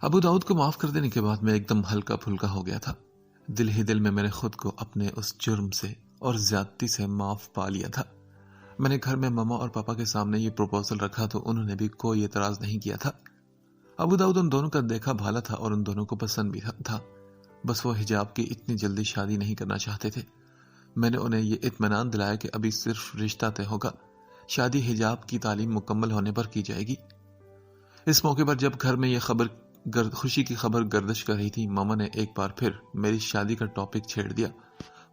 ابو داؤد کو معاف کر دینے کے بعد میں ایک دم ہلکا پھلکا ہو گیا تھا. دل ہی دل میں نے خود کو اپنے اس جرم سے اور زیادتی سے معاف پا لیا تھا. میں نے گھر میں ماما اور پاپا کے سامنے یہ پروپوزل رکھا تو انہوں نے بھی کوئی اعتراض نہیں کیا تھا. ابو داؤد ان دونوں کا دیکھا بھالا تھا اور ان دونوں کو پسند بھی تھا. بس وہ حجاب کی اتنی جلدی شادی نہیں کرنا چاہتے تھے. میں نے انہیں یہ اطمینان دلایا کہ ابھی صرف رشتہ طے ہوگا، شادی حجاب کی تعلیم مکمل ہونے پر کی جائے گی. اس موقع پر جب گھر میں یہ خوشی کی خبر گردش کر رہی تھی، ماما نے ایک بار پھر میری شادی کا ٹاپک چھیڑ دیا،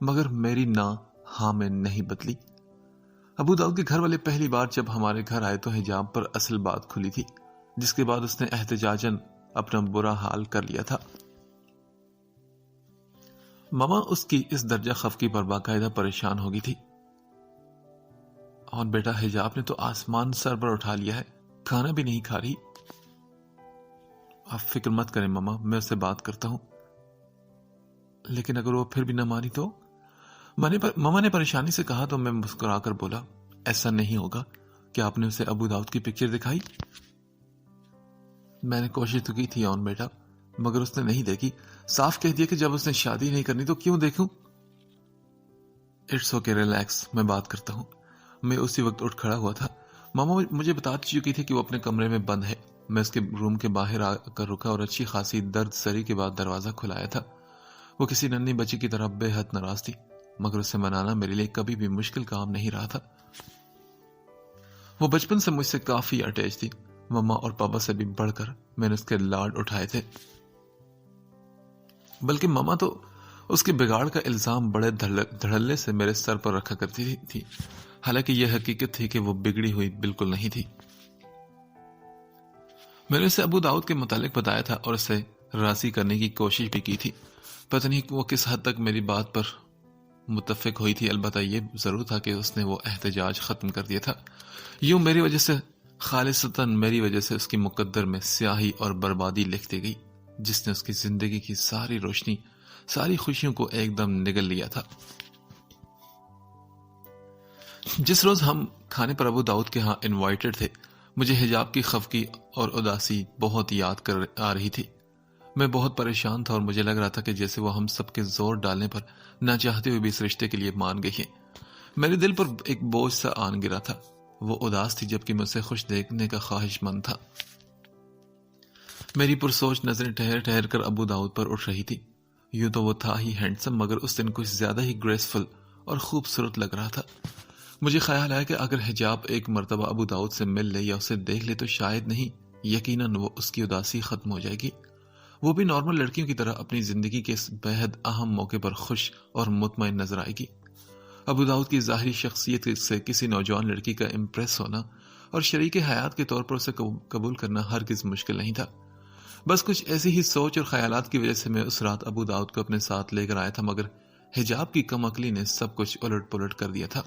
مگر میری نا ہاں میں نہیں بدلی. ابو داؤد کے گھر والے پہلی بار جب ہمارے گھر آئے تو حجاب پر اصل بات کھلی تھی، جس کے بعد اس نے احتجاجاً اپنا برا حال کر لیا تھا. ماما اس کی اس درجہ خفگی پر باقاعدہ پریشان ہو گئی تھی. اور بیٹا حجاب نے تو آسمان سر پر اٹھا لیا ہے، کھانا بھی نہیں کھا رہی. آپ فکر مت کریں ماما، میں اس سے بات کرتا ہوں. لیکن اگر وہ پھر بھی نہ مانی تو؟ ماما نے پریشانی سے کہا تو میں مسکرا کر بولا، ایسا نہیں ہوگا. کیا آپ نے اسے ابو داؤد کی پکچر دکھائی؟ میں نے کوشش تو کی تھی بیٹا، مگر اس نے نہیں دیکھی. صاف کہہ دیا کہ جب اس نے شادی نہیں کرنی تو کیوں دیکھوں. اٹس اوکے، ریلیکس، میں بات کرتا ہوں. میں اسی وقت اٹھ کھڑا ہوا تھا. ماما مجھے بتا چکی تھی کہ وہ اپنے کمرے میں بند ہے. میں اس کے روم کے باہر آ کر رکا اور اچھی خاصی درد سری کے بعد دروازہ کھلایا تھا. وہ کسی ننھی بچی کی طرح بے حد ناراض تھی، مگر اسے منانا میرے لیے کبھی بھی مشکل کام نہیں رہا تھا. وہ بچپن سے مجھ سے کافی اٹیچ تھی. ماما اور پاپا سے بھی بڑھ کر میں نے اس کے لاڈ اٹھائے تھے. بلکہ ماما تو اس کے بگاڑ کا الزام بڑے دھڑلے سے میرے سر پر رکھا کرتی تھی، حالانکہ یہ حقیقت تھی کہ وہ بگڑی ہوئی بالکل نہیں تھی. میں نے اسے ابو داؤد کے متعلق بتایا تھا اور اسے راضی کرنے کی کوشش بھی کی تھی. پتہ نہیں وہ کس حد تک میری بات پر متفق ہوئی تھی. البتہ یہ ضرور تھا کہ اس نے وہ احتجاج ختم کر دیا تھا. یوں میری وجہ سے، خالصتاً میری وجہ سے اس کی مقدر میں سیاہی اور بربادی لکھ دی گئی، جس نے اس کی زندگی کی ساری روشنی، ساری خوشیوں کو ایک دم نگل لیا تھا. جس روز ہم کھانے پر ابو داؤد کے ہاں انوائٹڈ تھے، مجھے حجاب کی خفگی اور اداسی بہت یاد کر آ رہی تھی. میں بہت پریشان تھا اور مجھے لگ رہا تھا کہ جیسے وہ ہم سب کے زور ڈالنے پر نہ چاہتے ہوئے بھی اس رشتے کے لیے مان گئی ہے. میرے دل پر ایک بوجھ سا آن گرا تھا. وہ اداس تھی جبکہ میں اسے خوش دیکھنے کا خواہش مند تھا. میری پرسوچ نظریں ٹھہر ٹھہر کر ابو داؤد پر اٹھ رہی تھی. یوں تو وہ تھا ہی ہینڈسم، مگر اس دن کچھ زیادہ ہی گریسفل اور خوبصورت لگ رہا تھا. مجھے خیال آیا کہ اگر حجاب ایک مرتبہ ابو داؤد سے مل لے یا اسے دیکھ لے تو شاید نہیں، یقیناً وہ اس کی اداسی ختم ہو جائے گی. وہ بھی نارمل لڑکیوں کی طرح اپنی زندگی کے اس بےحد اہم موقع پر خوش اور مطمئن نظر آئے گی. ابو داؤد کی ظاہری شخصیت سے کسی نوجوان لڑکی کا امپریس ہونا اور شریک حیات کے طور پر اسے قبول کرنا ہرگز مشکل نہیں تھا. بس کچھ ایسی ہی سوچ اور خیالات کی وجہ سے میں اس رات ابو داؤد کو اپنے ساتھ لے کر آیا تھا، مگر حجاب کی کم عقلی نے سب کچھ الٹ پلٹ کر دیا تھا.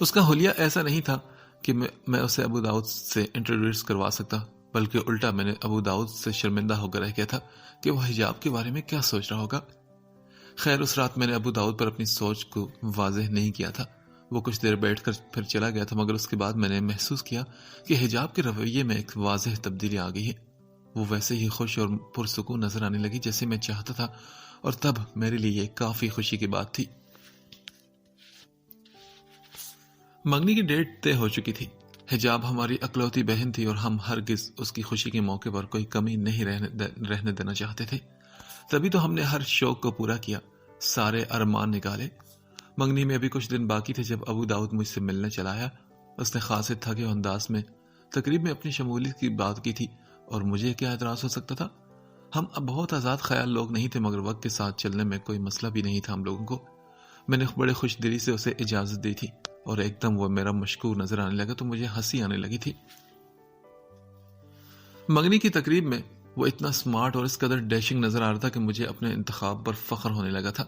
اس کا حلیہ ایسا نہیں تھا کہ میں اسے ابو داؤد سے انٹروڈیوس کروا سکتا، بلکہ الٹا میں نے ابو داؤد سے شرمندہ ہو کر رہ گیا تھا کہ وہ حجاب کے بارے میں کیا سوچ رہا ہوگا. خیر، اس رات میں نے ابو داؤد پر اپنی سوچ کو واضح نہیں کیا تھا. وہ کچھ دیر بیٹھ کر پھر چلا گیا تھا، مگر اس کے بعد میں نے محسوس کیا کہ حجاب کے رویے میں ایک واضح تبدیلی آ گئی ہے. وہ ویسے ہی خوش اور پرسکون نظر آنے لگی جیسے میں چاہتا تھا، اور تب میرے لیے یہ کافی خوشی کی بات تھی. منگنی کی ڈیٹ طے ہو چکی تھی. حجاب ہماری اکلوتی بہن تھی اور ہم ہرگز اس کی خوشی کے موقع پر کوئی کمی نہیں رہنے دینا چاہتے تھے. تبھی تو ہم نے ہر شوق کو پورا کیا، سارے ارمان نکالے. منگنی میں ابھی کچھ دن باقی تھے جب ابو داؤد مجھ سے ملنے چلا آیا. اس نے خاص تھکے انداز میں تقریب میں اپنی شمولیت کی بات کی تھی، اور مجھے کیا اعتراض ہو سکتا تھا. ہم اب بہت آزاد خیال لوگ نہیں تھے، مگر وقت کے ساتھ چلنے میں کوئی مسئلہ بھی نہیں تھا ہم لوگوں کو. میں نے بڑے خوش دلی سے اسے اجازت دی تھی، اور ایک دم وہ میرا مشکور نظر آنے لگا تو مجھے ہنسی آنے لگی تھی. منگنی کی تقریب میں وہ اتنا سمارٹ اور اس قدر ڈیشنگ نظر آ رہا تھا کہ مجھے اپنے انتخاب پر فخر ہونے لگا تھا.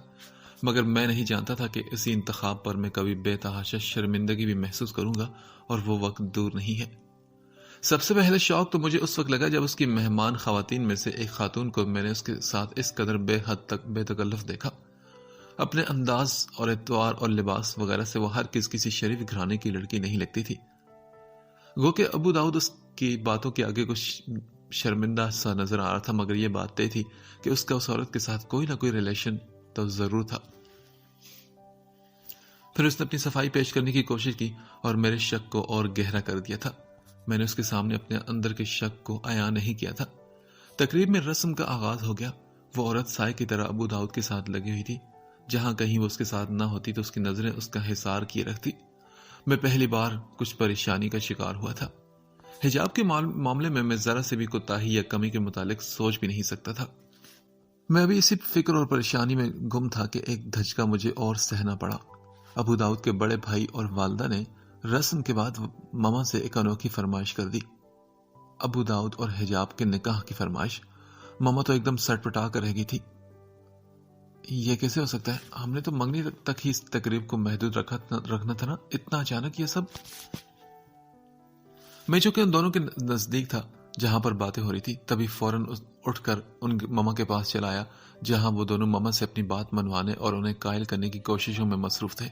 مگر میں نہیں جانتا تھا کہ اسی انتخاب پر میں کبھی بے تحاشا شرمندگی بھی محسوس کروں گا، اور وہ وقت دور نہیں ہے. سب سے پہلے شوق تو مجھے اس وقت لگا جب اس کی مہمان خواتین میں سے ایک خاتون کو میں نے اس کے ساتھ اس قدر بے حد تک بے تکلف دیکھا. اپنے انداز اور اتوار اور لباس وغیرہ سے وہ ہر کسی شریف گھرانے کی لڑکی نہیں لگتی تھی. گو کہ ابو داؤد اس کی باتوں کے آگے کچھ شرمندہ سا نظر آ رہا تھا، مگر یہ بات طے تھی کہ اس کا اس عورت کے ساتھ کوئی نہ کوئی ریلیشن تو ضرور تھا۔ پھر اس نے اپنی صفائی پیش کرنے کی کوشش کی اور میرے شک کو اور گہرا کر دیا تھا۔ میں نے اس کے سامنے اپنے اندر کے شک کو عیاں نہیں کیا تھا۔ تقریب میں رسم کا آغاز ہو گیا۔ وہ عورت سائے کی طرح ابو داؤد کے ساتھ لگی ہوئی تھی۔ جہاں کہیں وہ اس کے ساتھ نہ ہوتی تو اس کی نظریں اس کا حصار کیے رکھتی۔ میں پہلی بار کچھ پریشانی کا شکار ہوا تھا۔ حجاب کے معاملے میں ذرا سے بھی کوتاہی یا کمی کے متعلق سوچ بھی نہیں سکتا تھا۔ میں ابھی اسی فکر اور پریشانی میں گم تھا کہ ایک دھچکا مجھے اور سہنا پڑا۔ ابو داؤد کے بڑے بھائی اور والدہ نے رسم کے بعد ماما سے ایک انوکھی فرمائش کر دی۔ ابو داؤد اور حجاب کے نکاح کی فرمائش۔ ماما تو ایک دم سٹ پٹا کر رہ گئی تھی۔ یہ کیسے ہو سکتا ہے؟ ہم نے تو منگنی تک ہی اس تقریب کو محدود رکھنا تھا نا، اتنا اچانک یہ سب؟ میں چونکہ ان دونوں کے نزدیک تھا جہاں پر باتیں ہو رہی تھی، تبھی فوراً اٹھ کر ان ماما کے پاس چلا آیا، جہاں وہ دونوں ماما سے اپنی بات منوانے اور انہیں قائل کرنے کی کوششوں میں مصروف تھے۔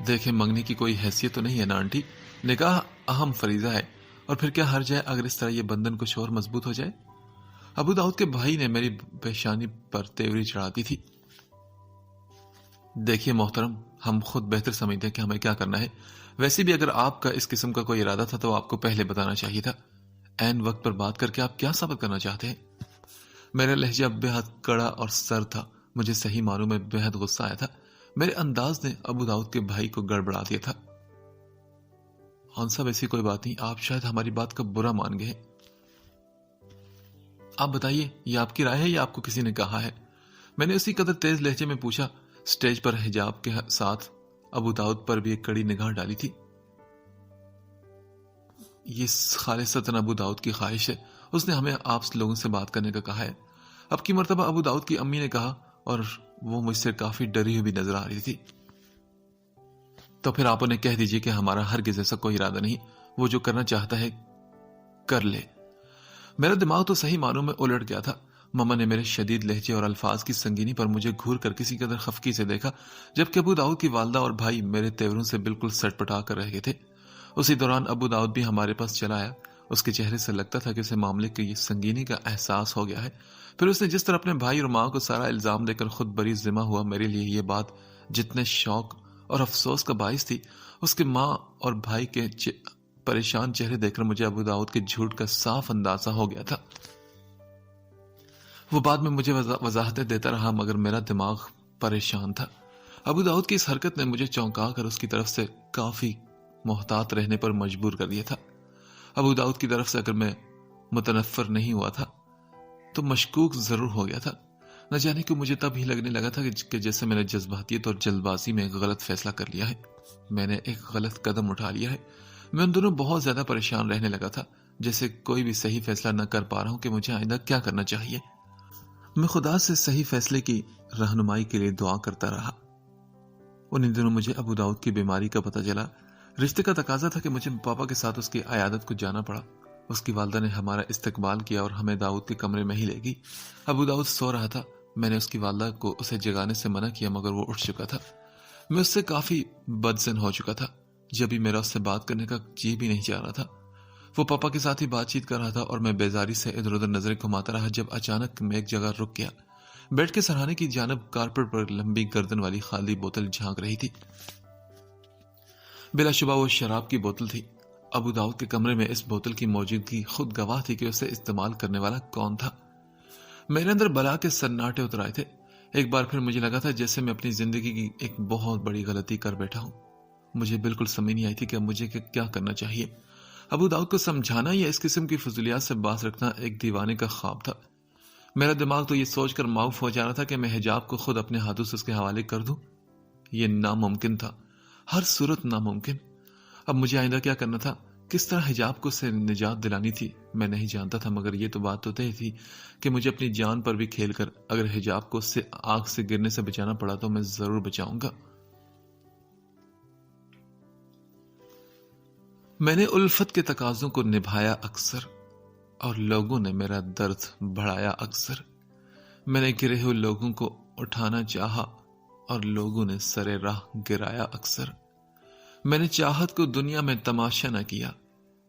دیکھیں، منگنی کی کوئی حیثیت تو نہیں ہے نا آنٹی، نکاح اہم فریضہ ہے، اور پھر کیا حرج ہے اگر اس طرح یہ بندھن کچھ اور مضبوط ہو جائے؟ ابو داؤد کے بھائی نے میری پیشانی پر تیوری چڑھا دی تھی۔ دیکھیے محترم، ہم خود بہتر سمجھتے ہیں کہ ہمیں کیا کرنا ہے۔ ویسے بھی اگر آپ کا اس قسم کا کوئی ارادہ تھا تو آپ کو پہلے بتانا چاہیے تھا۔ عین وقت پر بات کر کے آپ کیا ثابت کرنا چاہتے ہیں؟ میرا لہجہ بےحد کڑا اور سرد تھا۔ مجھے صحیح معنوں میں بےحد غصہ آیا تھا۔ میرے انداز نے ابو داؤد کے بھائی کو گڑبڑا دیا تھا۔ خان صاحب، ایسی کوئی بات نہیں، آپ شاید ہماری بات کا برا مان گئے۔ آپ بتائیے، یہ آپ کی رائے ہے یا آپ کو کسی نے کہا ہے؟ میں نے اسی قدر تیز لہجے میں پوچھا۔ سٹیج پر حجاب کے ساتھ ابو داؤد پر بھی ایک کڑی نگاہ ڈالی تھی۔ یہ خالصتاً ابو داؤد کی خواہش ہے، اس نے ہمیں آپ لوگوں سے بات کرنے کا کہا ہے۔ اب کی مرتبہ ابو داؤد کی امی نے کہا، اور وہ مجھ سے کافی ڈری ہوئی بھی نظر آ رہی تھی۔ تو پھر آپ انہیں کہہ دیجئے کہ ہمارا ہرگز ایسا کوئی ارادہ نہیں، وہ جو کرنا چاہتا ہے کر لے۔ میرا دماغ تو صحیح معنوں میں الٹ گیا تھا۔ ماما نے میرے شدید لہجے اور الفاظ کی سنگینی پر مجھے گھور کر کسی قدر خفگی سے دیکھا، جبکہ ابو داؤد کی والدہ اور بھائی میرے تیوروں سے بالکل سٹ پٹا کر رہ گئے تھے۔ اسی دوران ابو داؤد بھی ہمارے پاس چلا آیا۔ اس کے چہرے سے لگتا تھا کہ اسے معاملے کی سنگینی کا احساس ہو گیا ہے۔ پھر اس نے جس طرح اپنے بھائی اور ماں کو سارا الزام دے کر خود بری ذمہ ہوا، میرے لیے یہ بات جتنے شوق اور افسوس کا باعث تھی، اس کے ماں اور بھائی کے پریشان چہرے دیکھ کر مجھے ابو داؤد کے جھوٹ کا صاف اندازہ ہو گیا تھا۔ وہ بعد میں مجھے وضاحتیں دیتا رہا، مگر میرا دماغ پریشان تھا۔ ابو داؤد کی اس حرکت نے مجھے چونکا کر اس کی طرف سے کافی محتاط رہنے پر مجبور کر دیا تھا۔ ابو داؤد کی طرف سے اگر میں متنفر نہیں ہوا تھا تو مشکوک ضرور ہو گیا تھا۔ نہ جانے کیوں مجھے تب ہی لگنے لگا تھا کہ جیسے میں نے جذباتیت اور جلد بازی میں ایک غلط فیصلہ کر لیا ہے، میں نے ایک غلط قدم اٹھا لیا ہے۔ میں ان دونوں بہت زیادہ پریشان رہنے لگا تھا، جیسے کوئی بھی صحیح فیصلہ نہ کر پا رہا ہوں کہ مجھے آئندہ کیا کرنا چاہیے۔ میں خدا سے صحیح فیصلے کی رہنمائی کے لیے دعا کرتا رہا۔ انہی دنوں مجھے ابو داؤد کی بیماری کا پتہ چلا۔ رشتے کا تقاضا تھا کہ مجھے پاپا کے ساتھ اس کی عیادت کو جانا پڑا۔ اس کی والدہ نے ہمارا استقبال کیا اور ہمیں داؤد کے کمرے میں ہی لے گئی۔ ابو داؤد سو رہا تھا۔ میں نے اس کی والدہ کو اسے جگانے سے منع کیا، مگر وہ اٹھ چکا تھا۔ میں اس سے کافی بدظن ہو چکا تھا۔ جب بھی میرا اس سے بات کرنے کا جی بھی نہیں چاہ رہا تھا۔ وہ پاپا کے ساتھ ہی بات چیت کر رہا تھا اور میں بیزاری سے ادھر ادھر نظریں گھماتا رہا، جب اچانک میں ایک جگہ رک گیا۔ بیڈ کے سرہانے کی جانب کارپیٹ پر لمبی گردن والی خالی بوتل جھانک رہی تھی۔ بلا شبہ وہ شراب کی بوتل تھی۔ ابو داؤد کے کمرے میں اس بوتل کی موجودگی خود گواہ تھی کہ اسے استعمال کرنے والا کون تھا۔ میرے اندر بلا کے سناٹے اتر آئے تھے۔ ایک بار پھر مجھے لگا تھا جیسے میں اپنی زندگی کی ایک بہت بڑی غلطی کر بیٹھا ہوں۔ مجھے بالکل سمجھ نہیں آئی تھی کہ اب مجھے کیا کرنا چاہیے۔ ابو داؤد کو سمجھانا یا اس قسم کی فضولیات سے باز رکھنا ایک دیوانے کا خواب تھا۔ میرا دماغ تو یہ سوچ کر معاف ہو جا رہا تھا کہ میں حجاب کو خود اپنے ہاتھوں سے اس کے حوالے کر دوں۔ یہ ناممکن تھا، ہر صورت ناممکن۔ اب مجھے آئندہ کیا کرنا تھا، کس طرح حجاب کو سے نجات دلانی تھی، میں نہیں جانتا تھا، مگر یہ تو بات تو طے تھی کہ مجھے اپنی جان پر بھی کھیل کر اگر حجاب کو اس سے آگ سے گرنے سے بچانا پڑا تو میں ضرور بچاؤں گا۔ میں نے الفت کے تقاضوں کو نبھایا اکثر، اور لوگوں نے میرا درد بڑھایا اکثر۔ میں نے گرے ہوئے لوگوں کو اٹھانا چاہا اور لوگوں نے سرے راہ گرایا اکثر۔ میں نے چاہت کو دنیا میں تماشا نہ کیا،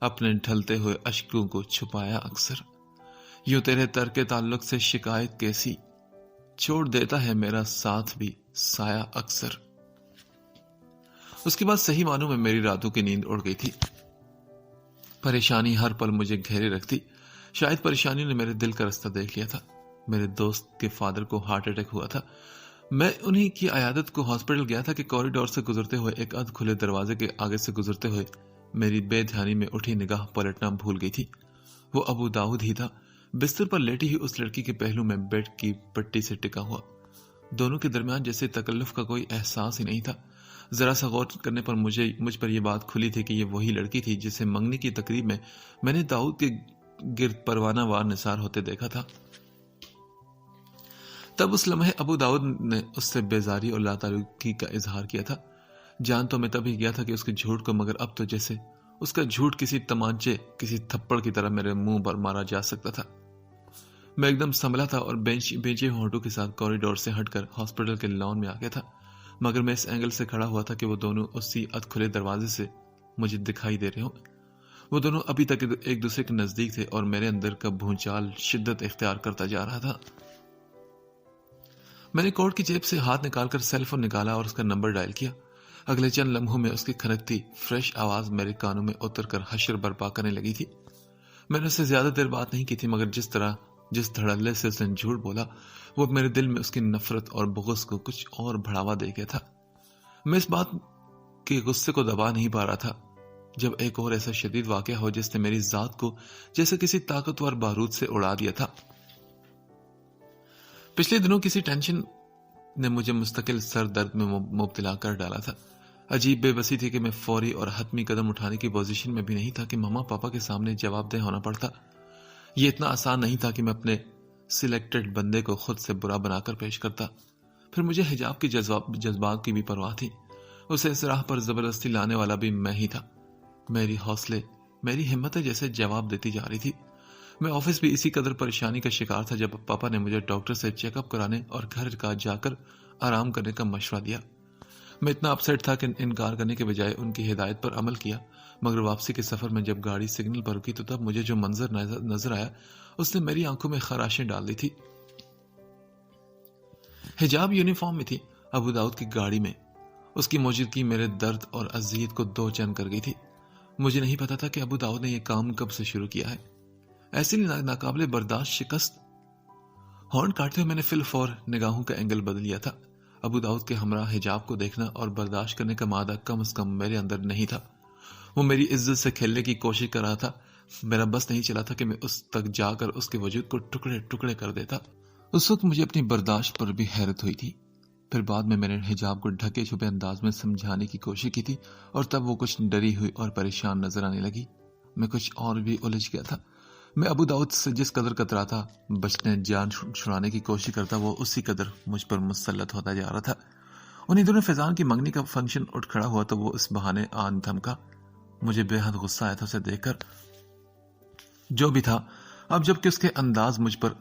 اپنے ڈھلتے ہوئے اشکوں کو چھپایا اکثر، یوں تیرے ترک تعلق سے شکایت کیسی، چھوڑ دیتا ہے میرا ساتھ بھی سایہ اکثر۔ اس کے بعد صحیح معنوں میں میری راتوں کی نیند اڑ گئی تھی۔ پریشانی ہر پل مجھے گھیرے رکھتی۔ شاید پریشانی نے میرے دل کا رستہ دیکھ لیا تھا۔ میرے دوست کے فادر کو ہارٹ اٹیک ہوا تھا۔ میں انہی کی عیادت کو ہاسپٹل گیا تھا کہ کوریڈور سے گزرتے ہوئے ایک ادھ کھلے دروازے کے آگے سے گزرتے ہوئے میری بے دھیانی میں اٹھی نگاہ پلٹنا بھول گئی تھی۔ وہ ابو داؤد ہی تھا، بستر پر لیٹی ہی اس لڑکی کے پہلو میں بیڈ کی پٹی سے ٹکا ہوا۔ دونوں کے درمیان جیسے تکلف کا کوئی احساس ہی نہیں تھا۔ ذرا سا غور کرنے پر مجھ پر یہ بات کھلی تھی کہ یہ وہی لڑکی تھی جسے منگنی کی تقریب میں نے داؤد کے گرد پروانہ وار نثار ہوتے دیکھا تھا۔ تب اس لمحے ابو داؤد نے اس سے بیزاری اور لاتعلقی کا اظہار کیا تھا۔ جان تو میں تب ہی گیا تھا کہ اس کے جھوٹ کو، مگر اب تو جیسے اس کا جھوٹ کسی تمانچے، کسی تھپڑ کی طرح میرے منہ پر مارا جا سکتا تھا۔ میں ایک دم سنبھلا تھا اور بینچے ہونٹوں کے ساتھ کوریڈور سے ہٹ کر ہاسپٹل کے لان میں آ گیا تھا، مگر میں اس اینگل سے کھڑا ہوا تھا کہ وہ دونوں اسی ادھ کھلے دروازے سے مجھے دکھائی دے رہے ہوں۔ وہ دونوں ابھی تک ایک دوسرے کے نزدیک تھے اور میرے اندر کا بھونچال شدت اختیار کرتا جا رہا تھا۔ میں نے کوٹ کی جیب سے ہاتھ نکال کر سیل فون نکالا اور اس کا نمبر ڈائل کیا۔ اگلے چند لمحوں میں اس کی کھنکتی فریش آواز میرے کانوں میں اتر کر حشر برپا کرنے لگی تھی۔ میں نے اس سے زیادہ دیر بات نہیں کی تھی، مگر جس دھڑلے سے اس نے جھوٹ بولا وہ میرے دل میں اس کی نفرت اور بغض کو کچھ اور بڑھاوا دے گیا تھا۔ میں اس بات کے غصے کو دبا نہیں پا رہا تھا جب ایک اور ایسا شدید واقعہ ہو جس نے میری ذات کو جیسے کسی طاقتور بارود سے اڑا دیا تھا۔ پچھلے دنوں کسی ٹینشن نے مجھے مستقل سر درد میں مبتلا کر ڈالا تھا۔ عجیب بے بسی تھی کہ میں فوری اور حتمی قدم اٹھانے کی پوزیشن میں بھی نہیں تھا کہ ماما پاپا کے سامنے جواب دہ ہونا پڑتا۔ یہ اتنا آسان نہیں تھا کہ میں اپنے سلیکٹڈ بندے کو خود سے برا بنا کر پیش کرتا۔ پھر مجھے حجاب کے جذبات کی بھی پرواہ تھی۔ اسے اس راہ پر زبردستی لانے والا بھی میں ہی تھا۔ میری حوصلے، میری ہمتیں جیسے جواب دیتی جا رہی تھی۔ میں آفس بھی اسی قدر پریشانی کا شکار تھا جب پاپا نے مجھے ڈاکٹر سے چیک اپ کرانے اور گھر کا جا کر آرام کرنے کا مشورہ دیا۔ میں اتنا اپسیٹ تھا کہ انکار کرنے کے بجائے ان کی ہدایت پر عمل کیا، مگر واپسی کے سفر میں جب گاڑی سگنل پر رکی تو تب مجھے جو منظر نظر آیا اس نے میری آنکھوں میں خراشیں ڈال دی تھی۔ حجاب یونیفارم میں تھی ابو داؤد کی گاڑی میں۔ اس کی موجودگی میرے درد اور اذیت کو دو چند کر گئی تھی۔ مجھے نہیں پتا تھا کہ ابو داؤد نے یہ کام کب سے شروع کیا ہے۔ ایسی ناقابل برداشت شکست ہارن کاٹتے ہوئے میں نے فی الفور نگاہوں کا اینگل بدل لیا تھا۔ ابو داؤد کے ہمراہ حجاب کو دیکھنا اور برداشت کرنے کا مادہ کم از کم میرے اندر نہیں تھا۔ وہ میری عزت سے کھیلنے کی کوشش کر رہا تھا۔ میرا بس نہیں چلا تھا کہ میں اس تک جا کر اس کے وجود کو ٹکڑے ٹکڑے کر دیتا۔ اس وقت مجھے اپنی برداشت پر بھی حیرت ہوئی تھی۔ پھر بعد میں نے حجاب کو ڈھکے چھپے انداز میں سمجھانے کی کوشش کی تھی اور تب وہ کچھ ڈری ہوئی اور پریشان نظر آنے لگی۔ میں کچھ اور بھی الجھ گیا تھا۔ میں ابو داؤد سے جس قدر کتراتا، بچنے، جان چھڑانے کی کوشش کرتا، وہ اسی قدر مجھ پر مسلط ہوتا جا رہا تھا۔ انہی دنوں فیضان کی منگنی کا فنکشن اٹھ کھڑا ہوا تو وہ اس بہانے آن دھمکا۔ مجھے بے حد غصہ آیا تھا اسے دیکھ کر۔ جو بھی تھا، اب جب کہ اس کے انداز مجھ پر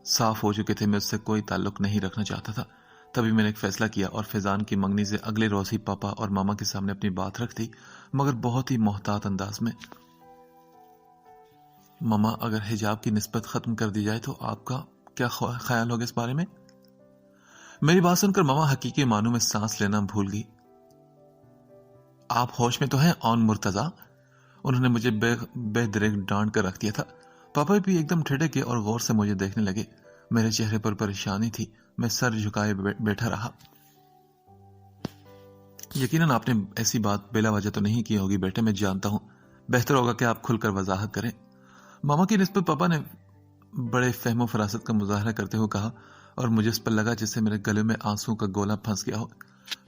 صاف ہو چکے تھے، میں اس سے کوئی تعلق نہیں رکھنا چاہتا تھا۔ تبھی میں نے ایک فیصلہ کیا اور فیضان کی منگنی سے اگلے روز ہی پاپا اور ماما کے سامنے اپنی بات رکھ دی، مگر بہت ہی محتاط انداز میں۔ ماما، اگر حجاب کی نسبت ختم کر دی جائے تو آپ کا کیا خیال ہوگا اس بارے میں؟ میری بات سن کر ماما حقیقی معنوں میں سانس لینا بھول گئی۔ آپ ہوش میں تو ہیں آن مرتضی؟ انہوں نے مجھے بے دریغ ڈانٹ کر رکھ دیا تھا۔ پاپا بھی ایک دم ٹھڑے کے اور غور سے مجھے دیکھنے لگے۔ میرے چہرے پر پریشانی تھی۔ میں سر جھکائے بیٹھا رہا۔ یقیناً آپ نے ایسی بات بلا وجہ تو نہیں کی ہوگی بیٹے، میں جانتا ہوں۔ بہتر ہوگا کہ آپ کھل کر وضاحت کریں۔ ماما کی نسبت پاپا نے بڑے فہم و فراست کا مظاہرہ کرتے ہوئے کہا اور مجھے اس پر لگا جسے میرے گلے میں آنسو کا گولا پھنس گیا ہو۔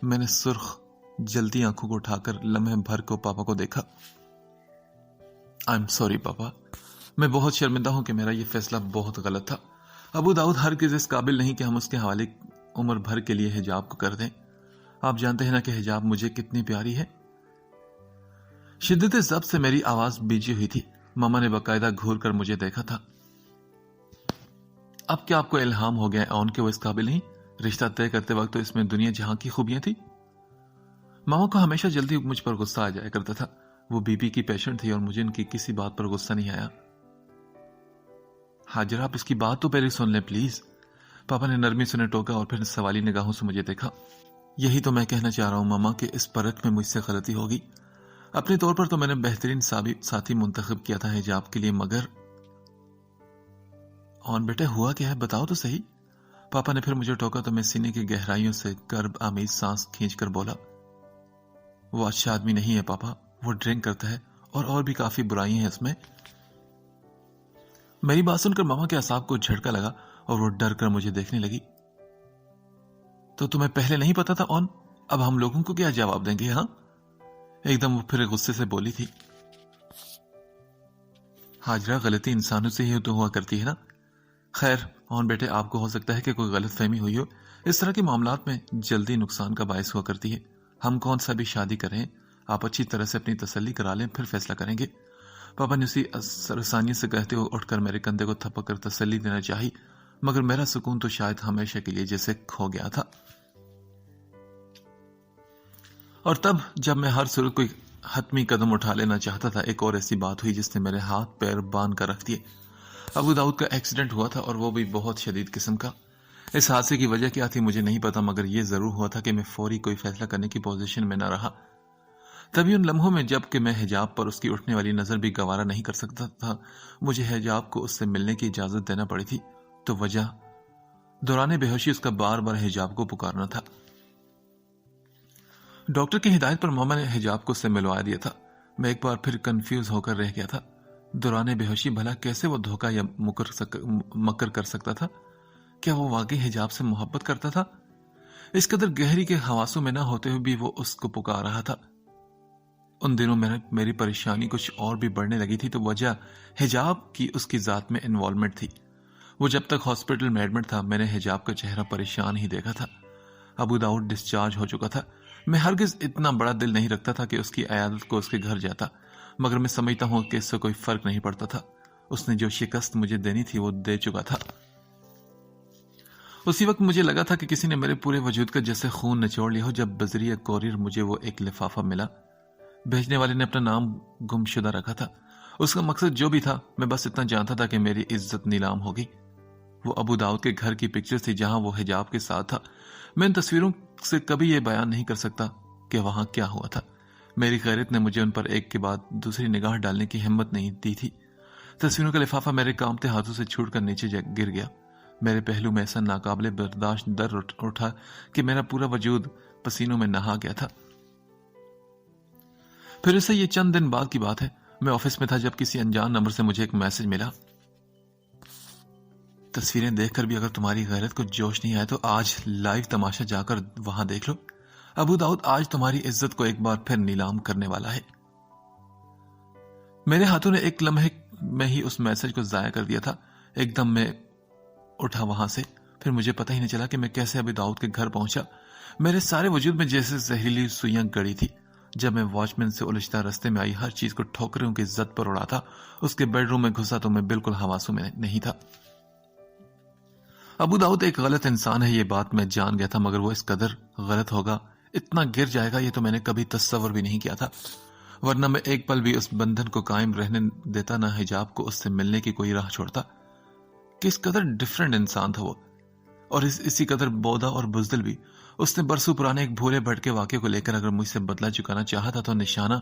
میں نے سرخ جلتی آنکھوں کو اٹھا کر لمحے بھر کو پاپا کو دیکھا۔ I'm sorry پاپا، میں بہت شرمندہ ہوں کہ میرا یہ فیصلہ بہت غلط تھا۔ ابو داؤد ہرگز اس قابل نہیں کہ ہم اس کے حوالے عمر بھر کے لیے حجاب کو کر دیں۔ آپ جانتے ہیں نا کہ حجاب مجھے کتنی پیاری ہے۔ شدت ضبط سے میری آواز بیجی ہوئی تھی۔ ماما نے باقاعدہ گھور کر مجھے دیکھا تھا۔ اب کیا آپ کو الہام ہو گیا اون کہ وہ اس قابل نہیں؟ رشتہ طے کرتے وقت تو اس میں دنیا جہاں کی خوبیاں تھی۔ ماما کو ہمیشہ جلدی مجھ پر غصہ آ جایا کرتا تھا. وہ بی پی کی پیشنٹ تھی اور مجھے ان کی کسی بات پر غصہ نہیں آیا. حاجرہ آپ اس کی بات تو پہلے سن لیں پلیز. پاپا نے نرمی سے انہیں ٹوکا اور پھر سوالی نگاہوں سے مجھے دیکھا. یہی تو میں کہنا چاہ رہا ہوں ماما کہ اس پرکھ میں مجھ سے غلطی ہوگی. اپنے طور پر تو میں نے بہترین ساتھی منتخب کیا تھا حجاب کے لیے، مگر اور بیٹے ہوا کیا ہے بتاؤ تو صحیح. پاپا نے پھر مجھے ٹوکا تو میں سینے کی گہرائیوں سے کرب آمیز سانس کھینچ کر بولا، وہ اچھا آدمی نہیں ہے پاپا، وہ ڈرنک کرتا ہے اور بھی کافی برائیاں ہیں اس میں. میری بات سن کر ماما کے اعصاب کو جھٹکا لگا اور وہ ڈر کر مجھے دیکھنے لگی. تو تمہیں پہلے نہیں پتا تھا اون؟ اب ہم لوگوں کو کیا جواب دیں گے؟ ہاں، ایک دم وہ پھر غصے سے بولی تھی. حاجرہ غلطی انسانوں سے ہی تو ہوا کرتی ہے نا. خیر اون بیٹے، آپ کو ہو سکتا ہے کہ کوئی غلط فہمی ہوئی ہو. اس طرح کے معاملات میں جلدی نقصان کا باعث ہوا کرتی ہے. ہم کون سا بھی شادی کریں، آپ اچھی طرح سے اپنی تسلی کرا لیں پھر فیصلہ کریں گے. پاپا نے اسی سرسانی سے کہتے ہوئے اٹھ کر میرے کندھے کو تھپک کر تسلی دینا چاہی، مگر میرا سکون تو شاید ہمیشہ کے لیے جیسے کھو گیا تھا. اور تب جب میں ہر صورت کوئی حتمی قدم اٹھا لینا چاہتا تھا، ایک اور ایسی بات ہوئی جس نے میرے ہاتھ پیر باندھ کر رکھ دیے. ابو داؤد کا ایکسیڈنٹ ہوا تھا اور وہ بھی بہت شدید قسم کا. اس حادثے کی وجہ کیا تھی مجھے نہیں پتا، مگر یہ ضرور ہوا تھا کہ میں فوری کوئی فیصلہ کرنے کی پوزیشن میں نہ رہا. تبھی ان لمحوں میں جب کہ میں حجاب پر اس کی اٹھنے والی نظر بھی گوارا نہیں کر سکتا تھا، مجھے حجاب کو اس سے ملنے کی اجازت دینا پڑی تھی. تو وجہ دوران بے ہوشی اس کا بار بار حجاب کو پکارنا تھا. ڈاکٹر کی ہدایت پر ماما نے حجاب کو اس سے ملوا دیا تھا. میں ایک بار پھر کنفیوز ہو کر رہ گیا تھا. دوران بے ہوشی بھلا کیسے وہ دھوکہ یا مکر کر سکتا تھا؟ کیا وہ واقعی حجاب سے محبت کرتا تھا؟ اس قدر گہری کے حواسوں میں نہ ہوتے ہوئے بھی وہ اس کو پکار رہا تھا. ان دنوں میری پریشانی کچھ اور بھی بڑھنے لگی تھی. تو وجہ حجاب کی اس کی ذات میں انوالومنٹ تھی. وہ جب تک ہاسپٹل میں ایڈمٹ تھا میں نے حجاب کا چہرہ پریشان ہی دیکھا تھا. ابو داؤد ڈسچارج ہو چکا تھا. میں ہرگز اتنا بڑا دل نہیں رکھتا تھا کہ اس کی عیادت کو اس کے گھر جاتا، مگر میں سمجھتا ہوں کہ اس سے کوئی فرق نہیں پڑتا تھا. اس نے جو شکست مجھے دینی تھی وہ دے چکا تھا. اسی وقت مجھے لگا تھا کہ کسی نے میرے پورے وجود کا جیسے خون نچوڑ لیا ہو. جب بذریعہ کوریئر مجھے وہ ایک لفافہ ملا، بھیجنے والے نے اپنا نام گم شدہ رکھا تھا. اس کا مقصد جو بھی تھا، میں بس اتنا جانتا تھا کہ میری عزت نیلام ہوگی. وہ ابو داؤد کے گھر کی پکچر تھی جہاں وہ حجاب کے ساتھ تھا. میں ان تصویروں سے کبھی یہ بیان نہیں کر سکتا کہ وہاں کیا ہوا تھا. میری غیرت نے مجھے ان پر ایک کے بعد دوسری نگاہ ڈالنے کی ہمت نہیں دی تھی. تصویروں کا لفافہ میرے کانپتے ہاتھوں سے چھوٹ کر نیچے گر گیا. میرے پہلو میں ایسا ناقابل برداشت درد اٹھا کہ میرا پورا وجود پسینوں میں نہا گیا تھا. پھر اسے یہ چند دن بعد کی بات ہے. میں آفس میں تھا جب کسی انجان نمبر سے مجھے ایک میسج ملا، تصویریں دیکھ کر بھی اگر تمہاری غیرت کو جوش نہیں آئے تو آج لائیو تماشا جا کر وہاں دیکھ لو. ابو داؤد آج تمہاری عزت کو ایک بار پھر نیلام کرنے والا ہے. میرے ہاتھوں نے ایک لمحے میں ہی اس میسج کو ضائع کر دیا تھا. ایک دم میں اٹھا وہاں سے. پھر مجھے پتہ ہی نہیں چلا کہ میں کیسے ابو داؤد کے گھر پہنچا. میرے سارے وجود میں جیسے زہریلی سوئیاں گڑی تھی. جب میں واچ مین سے الجھتا رستے میں آئی ہر چیز کو ٹھوکروں کی زد پر اڑا تھا. اس کے بیڈ روم میں گھسا تو میں بالکل حواسوں میں نہیں تھا. ابو داؤد ایک غلط انسان ہے، یہ بات میں جان گیا تھا، مگر وہ اس قدر غلط ہوگا، اتنا گر جائے گا، یہ تو میں نے کبھی تصور بھی نہیں کیا تھا. ورنہ میں ایک پل بھی اس بندھن کو قائم رہنے دیتا، نہ حجاب کو اس سے ملنے کی کوئی راہ چھوڑتا. کس قدر ڈیفرنٹ انسان تھا وہ، اور اسی قدر بودا اور بزدل بھی. اس نے برسوں پرانے ایک بھولے بھٹکے واقعے کو لے کر اگر مجھ سے بدلہ چکانا چاہا تھا تو نشانہ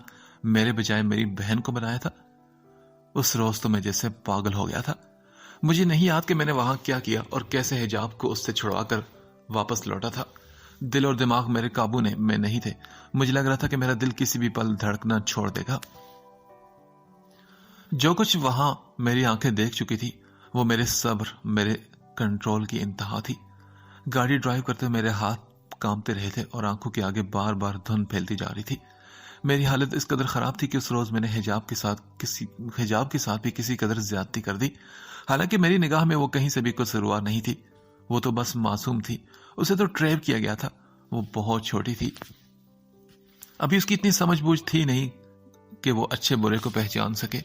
میرے بجائے میری بہن کو بنایا تھا. اس روز تو میں جیسے پاگل ہو گیا تھا. مجھے نہیں یاد کہ میں نے وہاں کیا کیا اور کیسے حجاب کو اس سے چھڑوا کر واپس لوٹا تھا. دل اور دماغ میرے قابو میں نہیں تھے. مجھے لگ رہا تھا کہ میرا دل کسی بھی پل دھڑکنا چھوڑ دے گا. جو کچھ وہاں میری آنکھیں دیکھ چکی تھی وہ میرے صبر، میرے کنٹرول کی انتہا تھی. گاڑی ڈرائیو کرتے میرے ہاتھ کانپتے رہے تھے اور آنکھوں کے آگے بار بار دھند پھیلتی جا رہی تھی. میری حالت اس قدر خراب تھی کہ اس روز میں نے حجاب کے ساتھ بھی کسی قدر زیادتی کر دی. حالانکہ میری نگاہ میں وہ کہیں سے بھی قصوروار نہیں تھی. وہ تو بس معصوم تھی. اسے تو ٹریپ کیا گیا تھا. وہ بہت چھوٹی تھی. ابھی اس کی اتنی سمجھ بوجھ تھی نہیں کہ وہ اچھے برے کو پہچان سکے.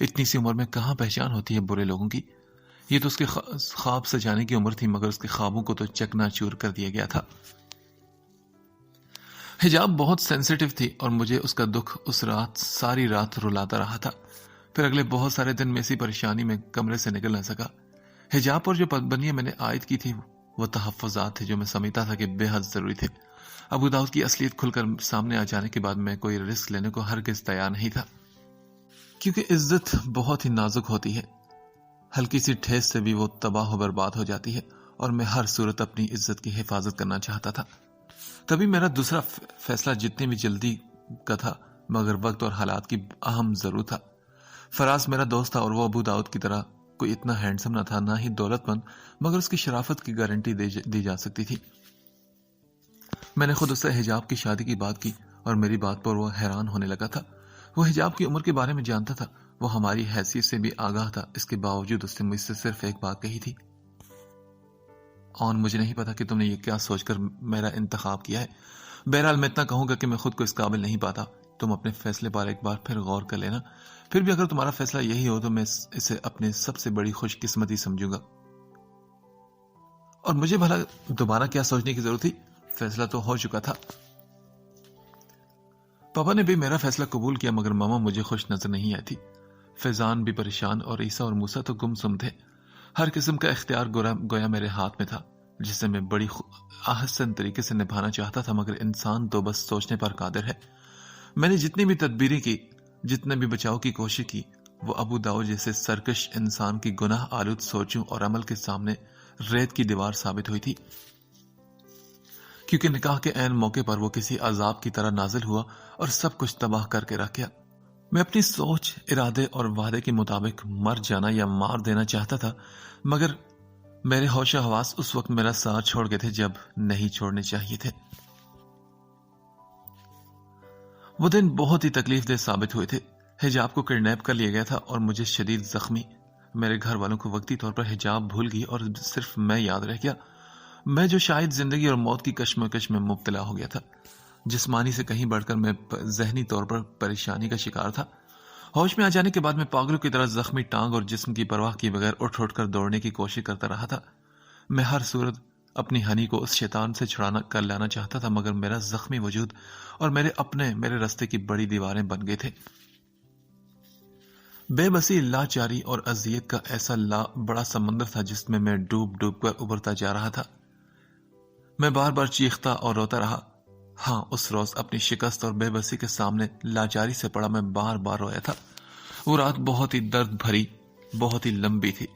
اتنی سی عمر میں کہاں پہچان ہوتی ہے برے لوگوں کی. یہ تو اس کے خواب سجانے کی عمر تھی، مگر اس کے خوابوں کو تو چکنا چور کر دیا گیا تھا. حجاب بہت سینسیٹیو تھی اور مجھے اس کا دکھ اس رات ساری رات رلاتا رہا تھا. پھر اگلے بہت سارے دن میں اسی پریشانی میں کمرے سے نکل نہ سکا. حجاب پر جو پابندیاں میں نے عائد کی تھی وہ تحفظات تھے جو میں سمجھتا تھا کہ بے حد ضروری تھے. ابو داؤد کی اصلیت کھل کر سامنے آ جانے کے بعد میں کوئی رسک لینے کو ہرگز تیار نہیں تھا، کیونکہ عزت بہت ہی نازک ہوتی ہے. ہلکی سی ٹھیس سے بھی وہ تباہ و برباد ہو جاتی ہے، اور میں ہر صورت اپنی عزت کی حفاظت کرنا چاہتا تھا. تبھی میرا دوسرا فیصلہ جتنی بھی جلدی کا تھا مگر وقت اور حالات کی اہم ضرور تھا. فراز میرا دوست تھا اور وہ ابو داؤد کی طرح کوئی اتنا ہینڈسم نہ تھا، نہ ہی دولت مند، مگر اس کی شرافت کی گارنٹی دی جا سکتی تھی. میں نے خود اس سے حجاب کی شادی کی بات کی اور میری بات پر وہ حیران ہونے لگا تھا. وہ حجاب کی عمر کے بارے میں جانتا تھا، وہ ہماری حیثیت سے بھی آگاہ تھا. اس کے باوجود اس نے مجھ سے صرف ایک بات کہی تھی، مجھے نہیں پتا کہ تم نے یہ کیا سوچ کر میرا انتخاب کیا ہے. بہرحال میں اتنا کہوں گا کہ میں خود کو اس قابل نہیں پاتا. تم اپنے فیصلے پر ایک بار پھر غور کر لینا. پھر بھی اگر تمہارا فیصلہ یہی ہو تو میں اسے اپنے سب سے بڑی خوش قسمتی سمجھوں گا. اور مجھے بھلا دوبارہ کیا سوچنے کی ضرورت تھی؟ فیصلہ تو ہو چکا تھا. پاپا نے بھی میرا فیصلہ قبول کیا مگر ماما مجھے خوش نظر نہیں آتی. فیضان بھی پریشان اور عیسیٰ اور موسیٰ تو گمسم تھے. ہر قسم کا اختیار گویا میرے ہاتھ میں تھا جسے میں بڑی احسن طریقے سے نبھانا چاہتا تھا، مگر انسان تو بس سوچنے پر قادر ہے. میں نے جتنی بھی تدبیریں کی، جتنے بھی بچاؤ کی کوشش کی، وہ ابو داؤد جیسے سرکش انسان کی گناہ آلود سوچوں اور عمل کے سامنے ریت کی دیوار ثابت ہوئی تھی. کیونکہ نکاح کے عین موقع پر وہ کسی عذاب کی طرح نازل ہوا اور سب کچھ تباہ کر کے رکھ گیا. میں اپنی سوچ، ارادے اور وعدے کے مطابق مر جانا یا مار دینا چاہتا تھا، مگر میرے ہوش و حواس اس وقت میرا ساتھ چھوڑ گئے تھے جب نہیں چھوڑنے چاہیے تھے. وہ دن بہت ہی تکلیف دہ ثابت ہوئے تھے. حجاب کو کڈنیپ کر لیا گیا تھا اور مجھے شدید زخمی. میرے گھر والوں کو وقتی طور پر حجاب بھول گئی اور صرف میں یاد رہ گیا، میں جو شاید زندگی اور موت کی کشمکش میں مبتلا ہو گیا تھا. جسمانی سے کہیں بڑھ کر میں ذہنی طور پر پریشانی کا شکار تھا. ہوش میں آ جانے کے بعد میں پاگلوں کی طرح زخمی ٹانگ اور جسم کی پرواہ کیے بغیر اٹھ کر دوڑنے کی کوشش کرتا رہا تھا. میں ہر صورت اپنی ہنی کو اس شیطان سے چھڑانا کر لانا چاہتا تھا، مگر میرا زخمی وجود اور میرے راستے کی بڑی دیواریں بن گئے تھے. بے بسی، لاچاری اور اذیت کا ایسا بڑا سمندر تھا جس میں میں ڈوب کر ابھرتا جا رہا تھا. میں بار بار چیختا اور روتا رہا. ہاں، اس روز اپنی شکست اور بے بسی کے سامنے لاچاری سے پڑا میں بار بار رویا تھا. وہ رات بہت ہی درد بھری، بہت ہی لمبی تھی.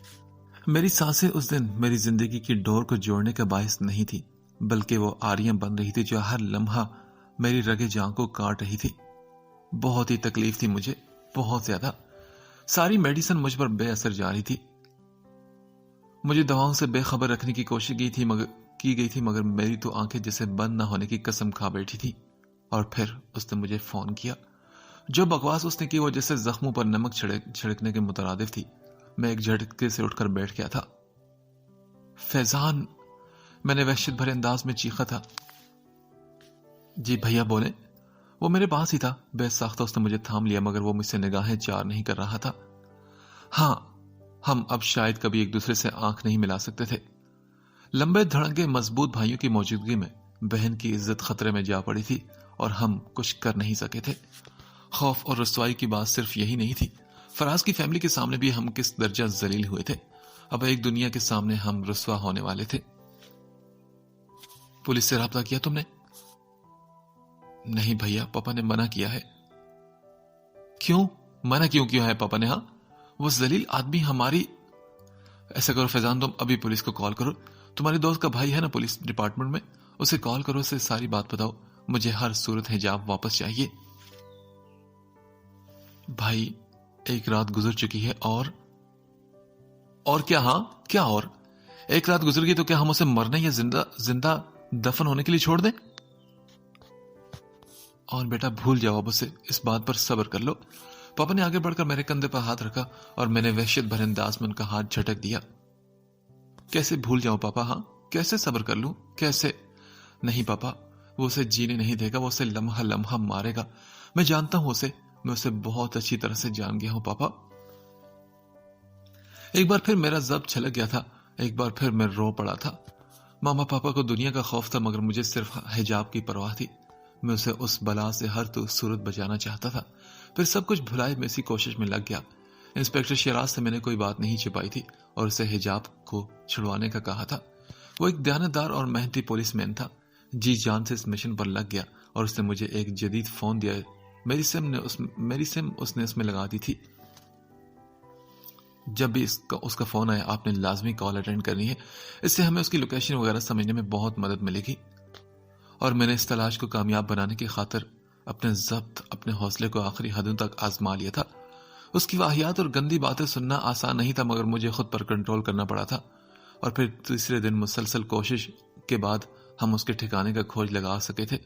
میری سانسیں اس دن میری زندگی کی ڈور کو جوڑنے کا باعث نہیں تھی، بلکہ وہ آریاں بن رہی تھی جو ہر لمحہ میری رگے جاں کو کاٹ رہی تھی. بہت ہی تکلیف تھی مجھے، بہت زیادہ. ساری میڈیسن مجھ پر بے اثر جا رہی تھی. مجھے دواؤں سے بے خبر رکھنے کی کوشش کی گئی تھی مگر میری تو آنکھیں جیسے بند نہ ہونے کی قسم کھا بیٹھی تھی. اور پھر اس نے مجھے فون کیا. جو بکواس اس نے کی وہ جیسے زخموں پر نمک چھڑکنے کے مترادف تھی. میں ایک جھٹکے سے اٹھ کر بیٹھ گیا تھا. فیضان، میں نے وحشت بھرے انداز میں چیخا تھا. جی بھیا بولیں. وہ میرے پاس ہی تھا. بے ساختہ اس نے مجھے تھام لیا مگر وہ مجھ سے نگاہیں چار نہیں کر رہا تھا. ہاں، ہم اب شاید کبھی ایک دوسرے سے آنکھ نہیں ملا سکتے تھے. لمبے دھڑنگے مضبوط بھائیوں کی موجودگی میں بہن کی عزت خطرے میں جا پڑی تھی اور ہم کچھ کر نہیں سکے تھے. خوف اور رسوائی کی بات صرف یہی نہیں تھی، فراز کی فیملی کے سامنے بھی ہم کس درجہ ذلیل ہوئے تھے. اب ایک دنیا کے سامنے ہم رسوا ہونے والے تھے. پولیس سے رابطہ کیا تم نے؟ نہیں بھیا، پاپا نے منع کیا ہے. کیوں منع کیا ہے پاپا نے؟ ہاں، وہ ذلیل آدمی ہماری. ایسا کرو فیضان، تم ابھی پولیس کو کال کرو. تمہارے دوست کا بھائی ہے نا پولیس ڈپارٹمنٹ میں، اسے کال کرو، اسے ساری بات بتاؤ. مجھے ہر صورت حجاب واپس چاہیے. بھائی، ایک رات گزر چکی ہے اور کیا؟ ہاں کیا؟ اور ایک رات گزر گئی تو کیا ہم اسے مرنے یا زندہ دفن ہونے کے لیے چھوڑ دیں؟ اور بیٹا بھول جاؤ اب اسے، اس بات پر صبر کر لو. پاپا نے آگے بڑھ کر میرے کندھے پر ہاتھ رکھا اور میں نے وحشت بھرے انداز میں ان کا ہاتھ جھٹک دیا. کیسے بھول جاؤں پاپا؟ ہاں کیسے صبر کر لوں؟ کیسے؟ نہیں پاپا، وہ اسے جینے نہیں دے گا، وہ اسے لمحہ لمحہ مارے گا. میں جانتا ہوں میں اسے بہت اچھی طرح سے جان گیا ہوں پاپا. ایک بار پھر میرا ضبط چھلک گیا تھا. ایک بار پھر میں رو پڑا تھا. ماما پاپا کو دنیا کا خوف تھا مگر مجھے صرف حجاب کی پرواہ تھی. میں اسے اس بلا سے ہر صورت بچانا چاہتا تھا. پھر سب کچھ بھلائے میں اسی کوشش میں لگ گیا. انسپیکٹر شیراز سے میں نے کوئی بات نہیں چھپائی تھی اور اسے حجاب کو چھڑوانے کا کہا تھا. وہ ایک دیانتدار اور محنتی پولیس مین تھا. جی جان سے اس مشن پر لگ گیا اور اس نے مجھے ایک جدید فون دیا. میری سم اس نے اس میں لگا دی تھی. جب بھی اس کا فون آیا آپ نے لازمی کال اٹینڈ کرنی ہے. اس سے ہمیں اس کی لوکیشن وغیرہ سمجھنے میں بہت مدد ملے گی. اور میں نے اس تلاش کو کامیاب بنانے کی خاطر اپنے ضبط اپنے حوصلے کو آخری حدوں تک آزما لیا تھا. اس کی واہیات اور گندی باتیں سننا آسان نہیں تھا مگر مجھے خود پر کنٹرول کرنا پڑا تھا. اور پھر تیسرے دن مسلسل کوشش کے بعد ہم اس کے ٹھکانے کا کھوج لگا سکے تھے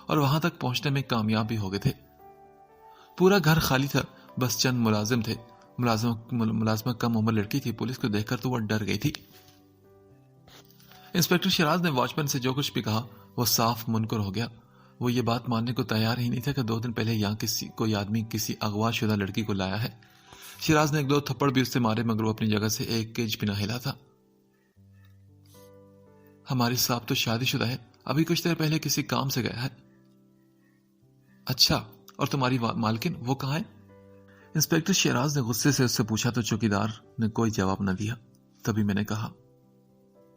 اور وہاں تک پہنچنے میں کامیاب بھی ہو گئے تھے. پورا گھر خالی تھا. بس چند ملازم تھے. ملازمہ کم عمر لڑکی تھی. پولیس کو دیکھ کر تو وہ ڈر گئی تھی. انسپیکٹر شیراز نے واچ مین سے جو کچھ بھی کہا وہ صاف منکر ہو گیا. وہ یہ بات ماننے کو تیار ہی نہیں تھا کہ 2 دن پہلے یہاں کوئی آدمی کسی اغوا شدہ لڑکی کو لایا ہے. شیراز نے 1-2 تھپڑ بھی اس سے مارے مگر وہ اپنی جگہ سے ایک انچ بھی نہ ہلا تھا. ہماری صاحب تو شادی شدہ ہے. ابھی کچھ دیر پہلے کسی کام سے گیا ہے. اچھا اور تمہاری مالکن وہ کہاں ہے؟ انسپیکٹر شیراز نے غصے سے اس سے پوچھا تو چوکیدار نے کوئی جواب نہ دیا. تبھی میں نے کہا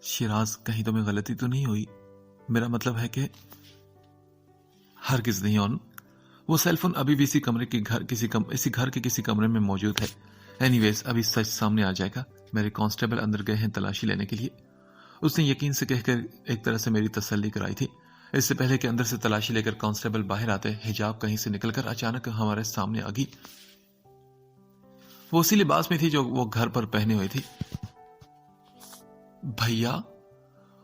شیراز کہیں تمہیں غلطی تو نہیں ہوئی؟ میرا مطلب ہے کہ ہرگز نہیں. اور وہ سیل فون ابھی بھی اسی گھر کے کسی کمرے میں موجود ہے. اینی ویز ابھی سچ سامنے آ جائے گا. میرے کانسٹیبل اندر گئے ہیں تلاشی لینے کے لیے. اس نے یقین سے کہہ کر ایک طرح سے میری تسلی کرائی تھی. اس سے پہلے کہ اندر سے تلاشی لے کر کانسٹیبل باہر آتے حجاب کہیں سے نکل کر اچانک ہمارے سامنے آ گئی. وہ اسی لباس میں تھی جو وہ گھر پر پہنے ہوئی تھی. بھیا.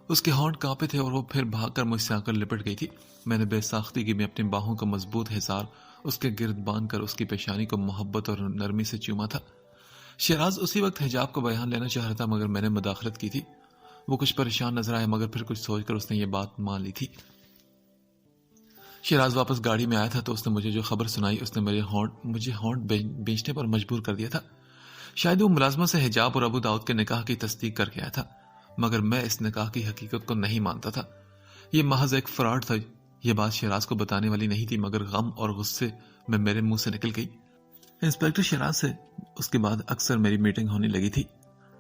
اس کے ہونٹ کانپے تھے اور وہ پھر بھاگ کر مجھ سے آ کر لپٹ گئی تھی. میں نے بے ساختگی میں اپنی باہوں کا مضبوط حصار اس کے گرد باندھ کر اس کی پیشانی کو محبت اور نرمی سے چوما تھا. شیراز اسی وقت حجاب کو بیان لینا چاہ رہا تھا مگر میں نے مداخلت کی تھی. وہ کچھ پریشان نظر آیا مگر پھر کچھ سوچ کر اس نے یہ بات مان لی تھی. شیراز واپس گاڑی میں آیا تھا تو اس نے مجھے جو خبر سنائی اس نے مجھے ہونٹ بیچنے پر مجبور کر دیا تھا. شاید وہ ملازمہ سے حجاب اور ابو داؤد کے نکاح کی تصدیق کر گیا تھا مگر میں اس نکاح کی حقیقت کو نہیں مانتا تھا. یہ محض ایک فراڈ تھا. یہ بات شیراز کو بتانے والی نہیں تھی مگر غم اور غصے میں میرے منہ سے نکل گئی. انسپیکٹر شیراز سے اس کے بعد اکثر میری میٹنگ ہونے لگی تھی.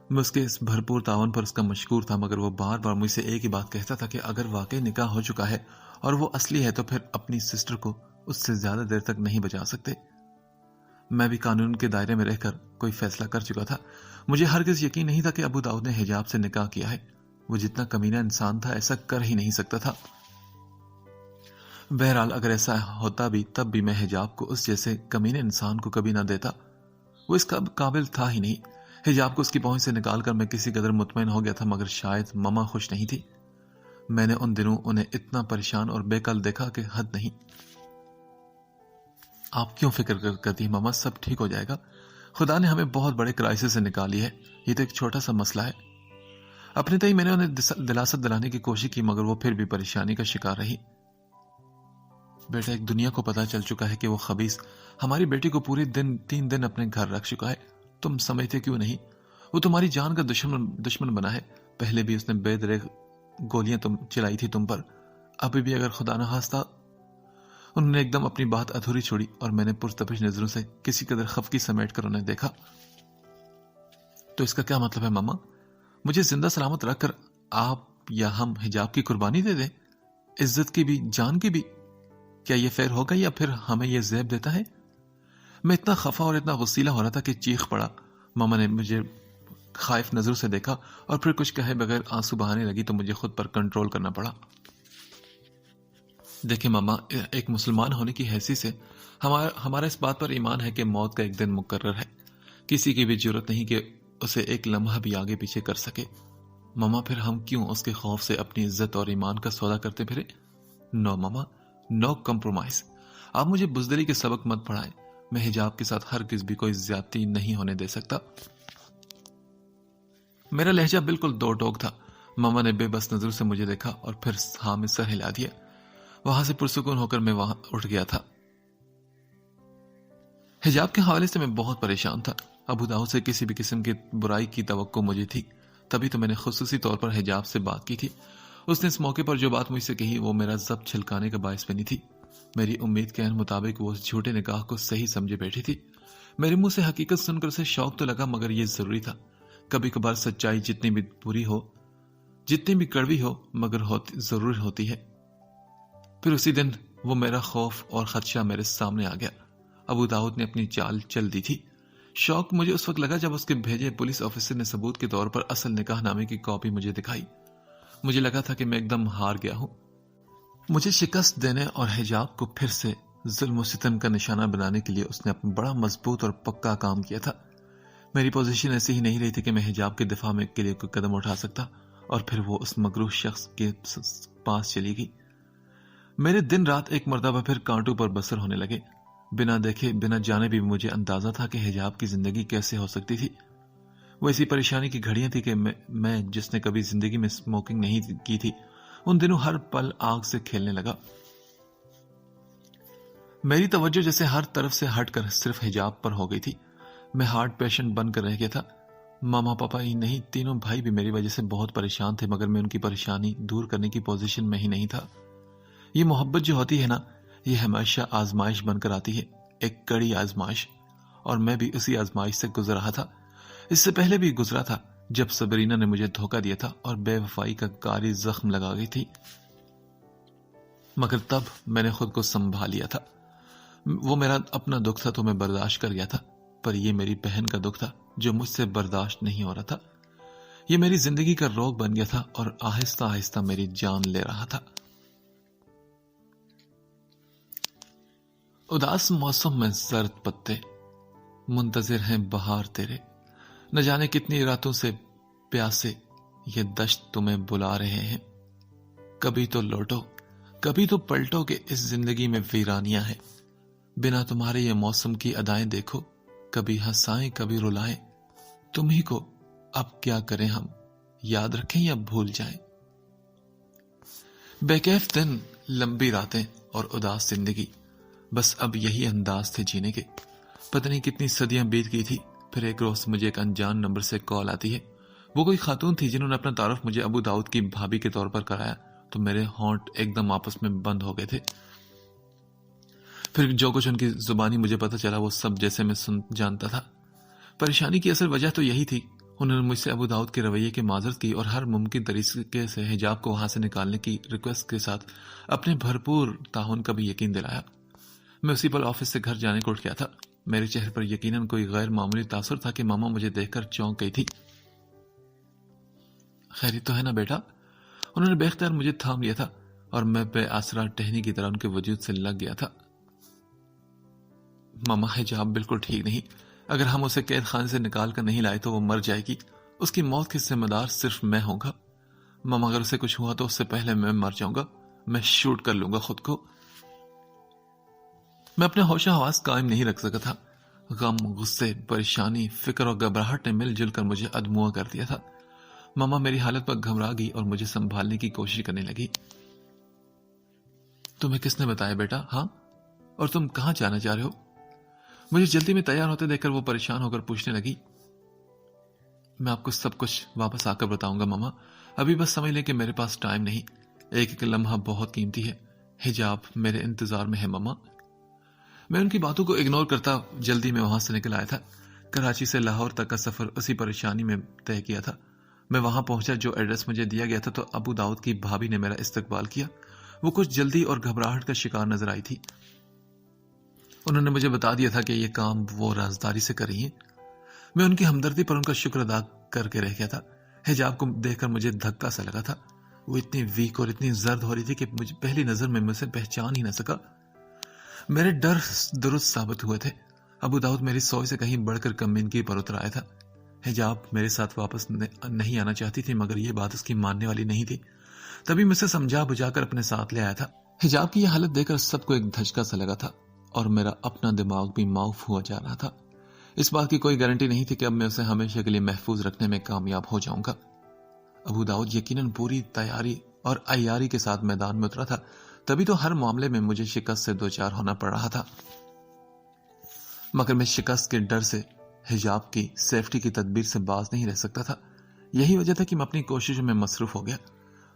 میں اس کے اس بھرپور تعاون پر اس کا مشکور تھا مگر وہ بار بار مجھ سے ایک ہی بات کہتا تھا کہ اگر واقعی نکاح ہو چکا ہے اور وہ اصلی ہے تو پھر اپنی سسٹر کو اس سے زیادہ دیر تک نہیں بچا سکتے. میں بھی قانون کے دائرے میں رہ کر کوئی فیصلہ کر چکا تھا. مجھے ہرگز یقین نہیں تھا کہ ابو داؤد نے حجاب سے نکاح کیا ہے. وہ جتنا کمینہ انسان تھا ایسا کر ہی نہیں سکتا تھا. بہرحال اگر ایسا ہوتا بھی تب بھی میں حجاب کو اس جیسے کمینے انسان کو کبھی نہ دیتا. وہ اس کا قابل تھا ہی نہیں. حجاب کو اس کی پہنچ سے نکال کر میں کسی قدر مطمئن ہو گیا تھا مگر شاید ماما خوش نہیں تھی. میں نے ان دنوں انہیں اتنا پریشان اور بے کل دیکھا کہ حد نہیں. آپ کیوں فکر کرتی ہیں ماما؟ سب ٹھیک ہو جائے گا. خدا نے ہمیں بہت بڑے کرائسس سے نکالی ہے. یہ تو ایک چھوٹا سا مسئلہ ہے. اپنے تئیں میں نے انہیں دلاست دلانے کی کوشش کی مگر وہ پھر بھی پریشانی کا شکار رہی. بیٹا ایک دنیا کو پتا چل چکا ہے کہ وہ خبیث ہماری بیٹی کو پورے 3 دن اپنے گھر رکھ چکا ہے. تم سمجھتے کیوں نہیں؟ وہ تمہاری جان کا دشمن بنا ہے. پہلے بھی اس نے بے دریغ گولیاں چلائی تھی تم پر. ابھی بھی اگر خدا نہ خواستہ. انہوں نے ایک دم اپنی بات ادھوری چھوڑی اور میں نے پرتپش نظروں سے کسی قدر خفگی سمیٹ کر انہیں دیکھا. تو اس کا کیا مطلب ہے ماما؟ مجھے زندہ سلامت رکھ کر آپ یا ہم حجاب کی قربانی دے دیں؟ عزت کی بھی جان کی بھی؟ کیا یہ فیر ہوگا یا پھر ہمیں یہ زیب دیتا ہے؟ میں اتنا خفا اور اتنا غصیلا ہو رہا تھا کہ چیخ پڑا. ماما نے مجھے خائف نظروں سے دیکھا اور پھر کچھ کہے بغیر آنسو بہانے لگی تو مجھے خود پر کنٹرول کرنا پڑا. دیکھیں ماما، ایک مسلمان ہونے کی حیثیت سے ہمارا اس بات پر ایمان ہے کہ موت کا ایک دن مقرر ہے. کسی کی بھی ضرورت نہیں کہ اسے ایک لمحہ بھی آگے پیچھے کر سکے. ماما پھر ہم کیوں اس کے خوف سے اپنی عزت اور ایمان کا سودا کرتے پھرے؟ نو ماما، نو کمپرومائز. آپ مجھے بزدلی کے سبق مت پڑھائیں. میں حجاب کے ساتھ ہرگز بھی کوئی زیادتی نہیں ہونے دے سکتا. میرا لہجہ بالکل دو ٹوک تھا. ماما نے بے بس نظر سے مجھے دیکھا اور پھر ہاں میں سر ہلا دیا. وہاں سے پرسکون ہو کر میں وہاں اٹھ گیا تھا. حجاب کے حوالے سے میں بہت پریشان تھا. ابو داؤد سے کسی بھی قسم کی برائی کی توقع مجھے تھی. تبھی تو میں نے خصوصی طور پر حجاب سے بات کی تھی. اس نے اس موقع پر جو بات مجھ سے کہی وہ میرا ضبط چھلکانے کا باعث بنی تھی. میری امید کے عین مطابق وہ اس جھوٹے نکاح کو صحیح سمجھے بیٹھی تھی۔ میرے منہ سے حقیقت سن کر اسے شوق تو لگا، مگر یہ ضروری تھا۔ کبھی کبھار سچائی جتنی بھی بری ہو، جتنی بھی کڑوی ہو، مگر ضرور ہوتی ہے۔ پھر اسی دن وہ میرا خوف اور خدشہ میرے سامنے آ گیا۔ ابو داؤد نے اپنی چال چل دی تھی۔ شوق مجھے اس وقت لگا جب اس کے بھیجے پولیس آفیسر نے ثبوت کے طور پر اصل نکاح نامے کی کاپی مجھے دکھائی۔ مجھے لگا تھا کہ میں ایک دم ہار گیا ہوں۔ مجھے شکست دینے اور حجاب کو پھر سے ظلم و ستم کا نشانہ بنانے کے لیے اس نے اپنا بڑا مضبوط اور پکا کام کیا تھا۔ میری پوزیشن ایسی ہی نہیں رہی تھی کہ میں حجاب کے دفاع میں کے لیے کوئی قدم اٹھا سکتا، اور پھر وہ اس مغرور شخص کے پاس چلی گئی۔ میرے دن رات ایک مرتبہ پھر کانٹوں پر بسر ہونے لگے۔ بنا دیکھے بنا جانے بھی مجھے اندازہ تھا کہ حجاب کی زندگی کیسے ہو سکتی تھی۔ وہ ایسی پریشانی کی گھڑیاں تھی کہ میں جس نے کبھی زندگی میں اسموکنگ نہیں کی تھی، ان دنوں ہر پل آگ سے کھیلنے لگا۔ میری توجہ جیسے ہر طرف سے ہٹ کر صرف حجاب پر ہو گئی تھی۔ میں ہارٹ پیشنٹ بن کر رہ گیا تھا۔ ماما پاپا ہی نہیں، تینوں بھائی بھی میری وجہ سے بہت پریشان تھے، مگر میں ان کی پریشانی دور کرنے کی پوزیشن میں ہی نہیں تھا۔ یہ محبت جو ہوتی ہے نا، یہ ہمیشہ آزمائش بن کر آتی ہے، ایک کڑی آزمائش، اور میں بھی اسی آزمائش سے گزر رہا تھا۔ اس سے پہلے بھی گزرا تھا جب صبرینا نے مجھے دھوکہ دیا تھا اور بے وفائی کا کاری زخم لگا گئی تھی، مگر تب میں نے خود کو سنبھال لیا تھا۔ وہ میرا اپنا دکھ تھا تو میں برداشت کر گیا تھا، پر یہ میری بہن کا دکھ تھا جو مجھ سے برداشت نہیں ہو رہا تھا۔ یہ میری زندگی کا روگ بن گیا تھا اور آہستہ آہستہ میری جان لے رہا تھا۔ اداس موسم میں زرد پتے، منتظر ہیں بہار تیرے، نہ جانے کتنی راتوں سے پیاسے یہ دشت تمہیں بلا رہے ہیں۔ کبھی تو لوٹو، کبھی تو پلٹو کہ اس زندگی میں ویرانیاں ہیں۔ بنا تمہارے یہ موسم کی ادائیں دیکھو، کبھی ہنسائیں کبھی رلائیں۔ تم ہی کو اب کیا کریں ہم، یاد رکھیں یا بھول جائیں۔ بے کیف دن، لمبی راتیں اور اداس زندگی، بس اب یہی انداز تھے جینے کے۔ پتہ نہیں کتنی صدیاں بیت گئی تھی۔ پھر ایک روز مجھے ایک انجان نمبر سے کال آتی ہے۔ وہ کوئی خاتون تھی جنہوں نے اپنا تعارف مجھے ابو داؤد کی بھابی کے طور پر کرایا، تو میرے ہونٹ ایک دم آپس میں بند ہو گئے تھے۔ پھر جو کچھ ان کی زبانی مجھے پتہ چلا وہ سب جیسے میں جانتا تھا۔ پریشانی کی اصل وجہ تو یہی تھی، انہوں نے مجھ سے ابو داؤد کے رویے کی معذرت کی اور ہر ممکن طریقے سے حجاب کو وہاں سے نکالنے کی ریکویسٹ کے ساتھ اپنے بھرپور تعاون کا بھی یقین دلایا۔ میں اسی پل آفس سے گھر جانے کو اٹھ گیا تھا۔ میرے چہرے پر یقیناً کوئی غیر معمولی تاثر تھا کہ ماما مجھے دیکھ کر چونک گئی تھی۔ خیریت تو ہے نا بیٹا؟ انہوں نے بے اختیار مجھے تھام لیا تھا اور میں بے آسرا ٹہنی کی طرح ان کے وجود سے لگ گیا تھا۔ ماما، حجاب بالکل ٹھیک نہیں، اگر ہم اسے قید خانے سے نکال کر نہیں لائے تو وہ مر جائے گی۔ اس کی موت کی ذمہ دار صرف میں ہوں گا۔ ماما، اگر اسے کچھ ہوا تو اس سے پہلے میں مر جاؤں گا، میں شوٹ کر لوں گا خود کو۔ میں اپنے ہوش و حواس قائم نہیں رکھ سکا تھا۔ غم، غصے، پریشانی، فکر اور گھبراہٹ نے مل جل کر مجھے ادموا کر دیا تھا۔ ماما میری حالت پر گھبرا گئی اور مجھے سنبھالنے کی کوشش کرنے لگی۔ تمہیں کس نے بتایا بیٹا؟ ہاں، اور تم کہاں جانا چاہ رہے ہو؟ مجھے جلدی میں تیار ہوتے دیکھ کر وہ پریشان ہو کر پوچھنے لگی۔ میں آپ کو سب کچھ واپس آ کر بتاؤں گا ماما، ابھی بس سمجھ لیں کہ میرے پاس ٹائم نہیں۔ ایک ایک لمحہ بہت قیمتی ہے۔ حجاب میرے انتظار میں ہے ماما۔ میں ان کی باتوں کو اگنور کرتا جلدی میں وہاں سے نکل آیا تھا۔ کراچی سے لاہور تک کا سفر اسی پریشانی میں طے کیا تھا۔ میں وہاں پہنچا، جو ایڈریس مجھے دیا گیا تھا، تو ابو داؤد کی بھابی نے میرا استقبال کیا۔ وہ کچھ جلدی اور گھبراہٹ کا شکار نظر آئی تھی۔ انہوں نے مجھے بتا دیا تھا کہ یہ کام وہ رازداری سے کر رہی ہیں۔ میں ان کی ہمدردی پر ان کا شکر ادا کر کے رہ گیا تھا۔ حجاب کو دیکھ کر مجھے دھکا سا لگا تھا۔ وہ اتنی ویک اور اتنی زرد ہو رہی تھی کہ مجھے پہلی نظر میں مجھے پہچان ہی نہ سکا۔ میرے ڈر درست ثابت ہوئے تھے۔ ابو داؤد میری سوچ سے کہیں بڑھ کر کمینگی پر اتر آیا تھا۔ حجاب میرے ساتھ واپس نہیں آنا چاہتی تھی، مگر یہ بات اس کی ماننے والی نہیں تھی۔ تبھی مجھ سے سمجھا بجھا کر اپنے ساتھ لے آیا تھا۔ حجاب کی یہ حالت دیکھ کر سب کو ایک دھچکا سا لگا تھا اور میرا اپنا دماغ بھی معاف ہوا جا رہا تھا۔ اس بات کی کوئی گارنٹی نہیں تھی کہ اب میں اسے ہمیشہ کے لیے محفوظ رکھنے میں کامیاب ہو جاؤں گا۔ ابو داؤد یقیناً پوری تیاری اور عیاری کے ساتھ میدان میں اترا تھا، تبھی تو ہر معاملے میں مجھے شکست سے دوچار ہونا پڑ رہا تھا۔ مگر میں شکست کے ڈر سے حجاب کی سیفٹی کی تدبیر سے باز نہیں رہ سکتا تھا۔ یہی وجہ تھا کہ میں اپنی کوششوں میں مصروف ہو گیا۔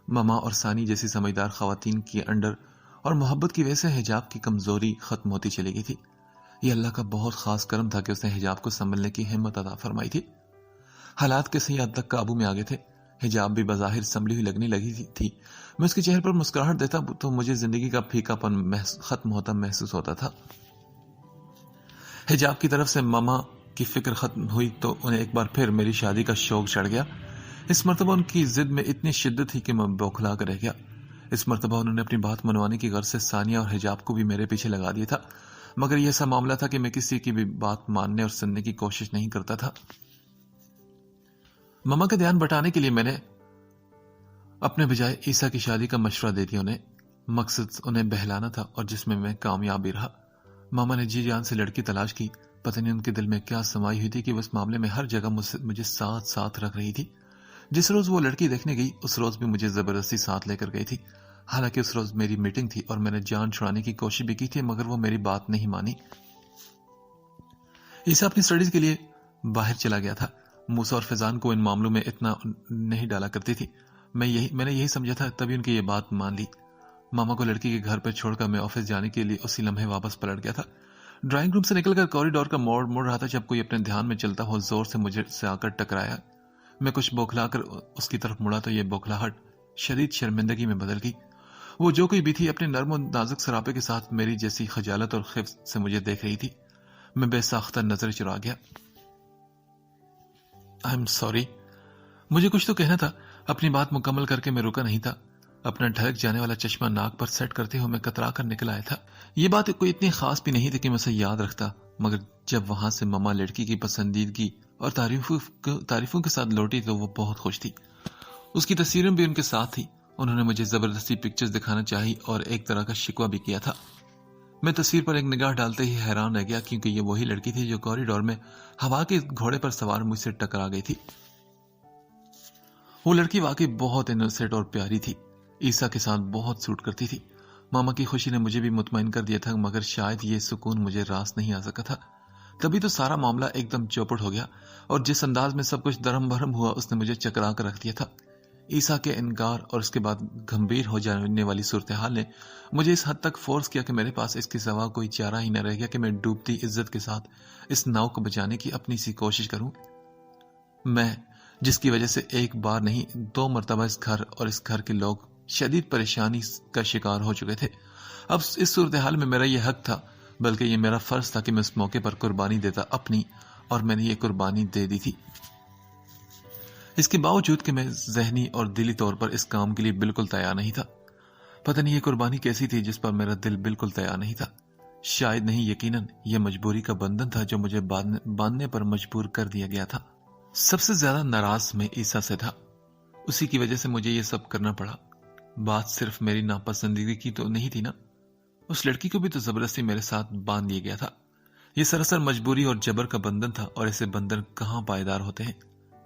ماما اور ثانی جیسی سمجھدار خواتین کے انڈر اور محبت کی وجہ سے حجاب کی کمزوری ختم ہوتی چلی گئی تھی۔ یہ اللہ کا بہت خاص کرم تھا کہ اس نے حجاب کو سنبھلنے کی ہمت عطا فرمائی تھی۔ حالات کے صحیح حد تک قابو میں آگے تھے، حجاب بھی بظاہر سنبھلی ہوئی لگنے لگی تھی۔ میں اس کے چہرے پر مسکراہٹ دیتا تو مجھے زندگی کا پھیکا پن ختم ہوتا محسوس ہوتا تھا۔ حجاب کی طرف سے ماما کی فکر ختم ہوئی تو انہیں ایک بار پھر میری شادی کا شوق چڑھ گیا۔ اس مرتبہ ان کی ضد میں اتنی شدت تھی کہ میں بوکھلا کر رہ گیا۔ اس مرتبہ انہوں نے اپنی بات منوانے کی غرض سے ثانیہ اور حجاب کو بھی میرے پیچھے لگا دیا تھا، مگر یہ ایسا معاملہ تھا کہ میں کسی کی بھی بات ماننے اور سننے کی کوشش نہیں کرتا تھا۔ ماما کا دھیان بٹانے کے لیے میں نے اپنے بجائے عیسیٰ کی شادی کا مشورہ دے دیا انہیں۔ مقصد انہیں بہلانا تھا اور جس میں کامیاب بھی رہا۔ ماما نے جی جان سے لڑکی تلاش کی، پتہ نہیں ان کے دل میں کیا سمائی ہوئی تھی کہ وہ اس معاملے میں ہر جگہ مجھے ساتھ ساتھ رکھ رہی تھی۔ جس روز وہ لڑکی دیکھنے گئی اس روز بھی مجھے زبردستی ساتھ لے کر گئی تھی۔ حالانکہ اس روز میری میٹنگ تھی اور میں نے جان چھڑانے کی کوشش بھی کی تھی، مگر وہ میری بات نہیں مانی۔ عیسیٰ اپنی اسٹڈیز کے لیے باہر چلا گیا تھا۔ موسیٰ اور فیضان کو ان معاملوں میں اتنا نہیں ڈالا کرتی تھی۔ میں نے یہی سمجھا تھا، تبھی ان کی یہ بات مان لی۔ ماما کو لڑکی کے گھر پر چھوڑ کر میں آفس جانے کے لیے اسی لمحے واپس پلٹ گیا تھا۔ ڈرائنگ روم سے نکل کر کوریڈور کا موڑ رہا تھا جب کوئی اپنے دھیان میں چلتا ہوا زور سے مجھے سے آ کر ٹکرایا۔ میں کچھ بوکھلا کر اس کی طرف مڑا تو یہ بوکھلاہٹ شدید شرمندگی میں بدل گئی۔ وہ جو کوئی بھی تھی اپنے نرم و نازک سراپے کے ساتھ میری جیسی خجالت اور خفت سے مجھے دیکھ رہی تھی۔ میں بے ساختہ نظر چرا گیا۔ I'm sorry۔ مجھے کچھ تو کہنا تھا۔ اپنی بات مکمل کر کے میں رکا نہیں تھا۔ اپنا ڈھلک جانے والا چشمہ ناک پر سیٹ کرتے ہوئے میں کترا کر نکل آیا تھا۔ یہ بات کوئی اتنی خاص بھی نہیں تھی کہ میں اسے یاد رکھتا، مگر جب وہاں سے ماما لڑکی کی پسندیدگی اور تعریفوں کے ساتھ لوٹی تو وہ بہت خوش تھی۔ اس کی تصویریں بھی ان کے ساتھ تھی۔ انہوں نے مجھے زبردستی پکچرز دکھانا چاہی اور ایک طرح کا شکوہ بھی کیا تھا۔ میں تصویر پر ایک نگاہ ڈالتے ہی حیران رہ گیا، کیونکہ یہ وہی لڑکی تھی جو کوریڈور میں ہوا کے گھوڑے پر سوار مجھ سے ٹکرا گئی تھی۔ وہ لڑکی واقعی بہت انوسینٹ اور پیاری تھی، عیسیٰ کے ساتھ بہت سوٹ کرتی تھی۔ ماما کی خوشی نے مجھے بھی مطمئن کر دیا تھا، مگر شاید یہ سکون مجھے راس نہیں آ سکا تھا۔ تبھی تو سارا معاملہ ایک دم چوپٹ ہو گیا اور جس انداز میں سب کچھ درم بھرم ہوا اس نے مجھے چکرا کر رکھ دیا تھا۔ عیسیٰ کے انکار اور اس کے بعد گھمبیر ہو جانے والی صورتحال نے مجھے اس حد تک فورس کیا کہ میرے پاس اس کے سوا کوئی چارہ ہی نہ رہ گیا کہ میں ڈوبتی عزت کے ساتھ اس ناؤ کو بچانے کی اپنی سی کوشش کروں۔ میں جس کی وجہ سے ایک بار نہیں 2 مرتبہ اس گھر اور اس گھر کے لوگ شدید پریشانی کا شکار ہو چکے تھے۔ اب اس صورتحال میں میرا یہ حق تھا، بلکہ یہ میرا فرض تھا کہ میں اس موقع پر قربانی دیتا اپنی، اور میں نے یہ قربانی دے دی تھی۔ اس کے باوجود کہ میں ذہنی اور دلی طور پر اس کام کے لیے بالکل تیار نہیں تھا۔ پتہ نہیں یہ قربانی کیسی تھی جس پر میرا دل بالکل تیار نہیں تھا۔ شاید نہیں، یقیناً یہ مجبوری کا بندھن تھا جو مجھے باندھنے پر مجبور کر دیا گیا تھا۔ سب سے زیادہ ناراض میں عیسیٰ سے تھا۔ اسی کی وجہ سے مجھے یہ سب کرنا پڑا۔ بات صرف میری ناپسندیدگی کی تو نہیں تھی نا، اس لڑکی کو بھی تو زبردستی میرے ساتھ باندھ دیا گیا تھا۔ یہ سراسر مجبوری اور جبر کا بندھن تھا، اور ایسے بندھن کہاں پائیدار ہوتے ہیں۔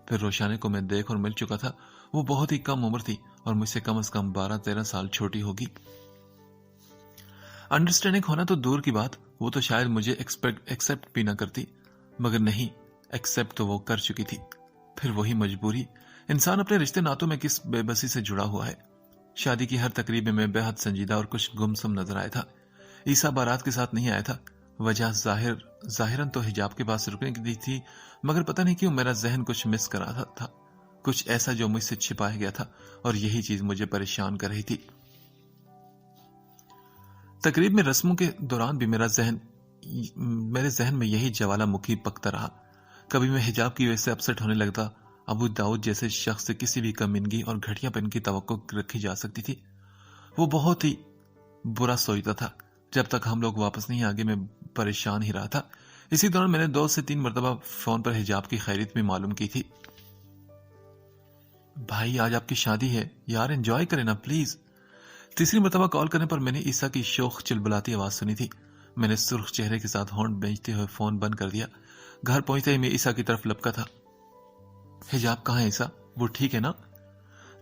پھر روشانے کو میں دیکھ اور مل چکا تھا۔ وہ بہت ہی کم عمر تھی اور مجھ سے کم از کم 12-13 سال چھوٹی ہوگی۔ انڈرسٹینڈنگ ہونا تو دور کی بات، وہ تو شاید مجھے ایکسپٹ بھی نہ کرتی، مگر نہیں، ایکسپٹ تو وہ کر چکی تھی۔ پھر وہی مجبوری۔ انسان اپنے رشتے ناتوں میں کس بے بسی سے جڑا ہوا ہے۔ شادی کی ہر تقریب میں بے حد سنجیدہ اور کچھ گمسم نظر آیا تھا۔ عیسیٰ بارات کے ساتھ نہیں آیا تھا۔ وجہ ظاہراً تو حجاب کے پاس رکنے کی تھی، مگر پتہ نہیں کیوں میرا ذہن کچھ مس کر رہا تھا، کچھ ایسا جو مجھ سے چھپایا گیا تھا، اور یہی چیز مجھے پریشان کر رہی تھی۔ تقریب میں رسموں کے دوران بھی میرے ذہن میں یہی جوالا مکھی پکتا رہا۔ کبھی میں حجاب کی وجہ سے اپسٹ ہونے لگتا۔ ابو داؤد جیسے شخص سے کسی بھی کمینگی اور گھٹیا پن کی توقع رکھی جا سکتی تھی۔ وہ بہت ہی برا سوچتا تھا۔ جب تک ہم لوگ واپس نہیں آگے میں پریشان ہی رہا تھا۔ اسی دوران میں نے 2 سے 3 مرتبہ فون پر حجاب کی خیریت بھی معلوم کی تھی۔ بھائی آج آپ کی شادی ہے یار، انجوائے کریں نا پلیز۔ تیسری مرتبہ کال کرنے پر میں نے عیسیٰ کی شوخ چلبلاتی آواز سنی تھی۔ میں نے سرخ چہرے کے ساتھ ہونٹ بھینچتے ہوئے فون بند کر دیا۔ گھر پہنچتے ہی میں عیسیٰ کی طرف لپکا تھا۔ حجاب کہاں ہے عیسیٰ؟ وہ ٹھیک ہے نا؟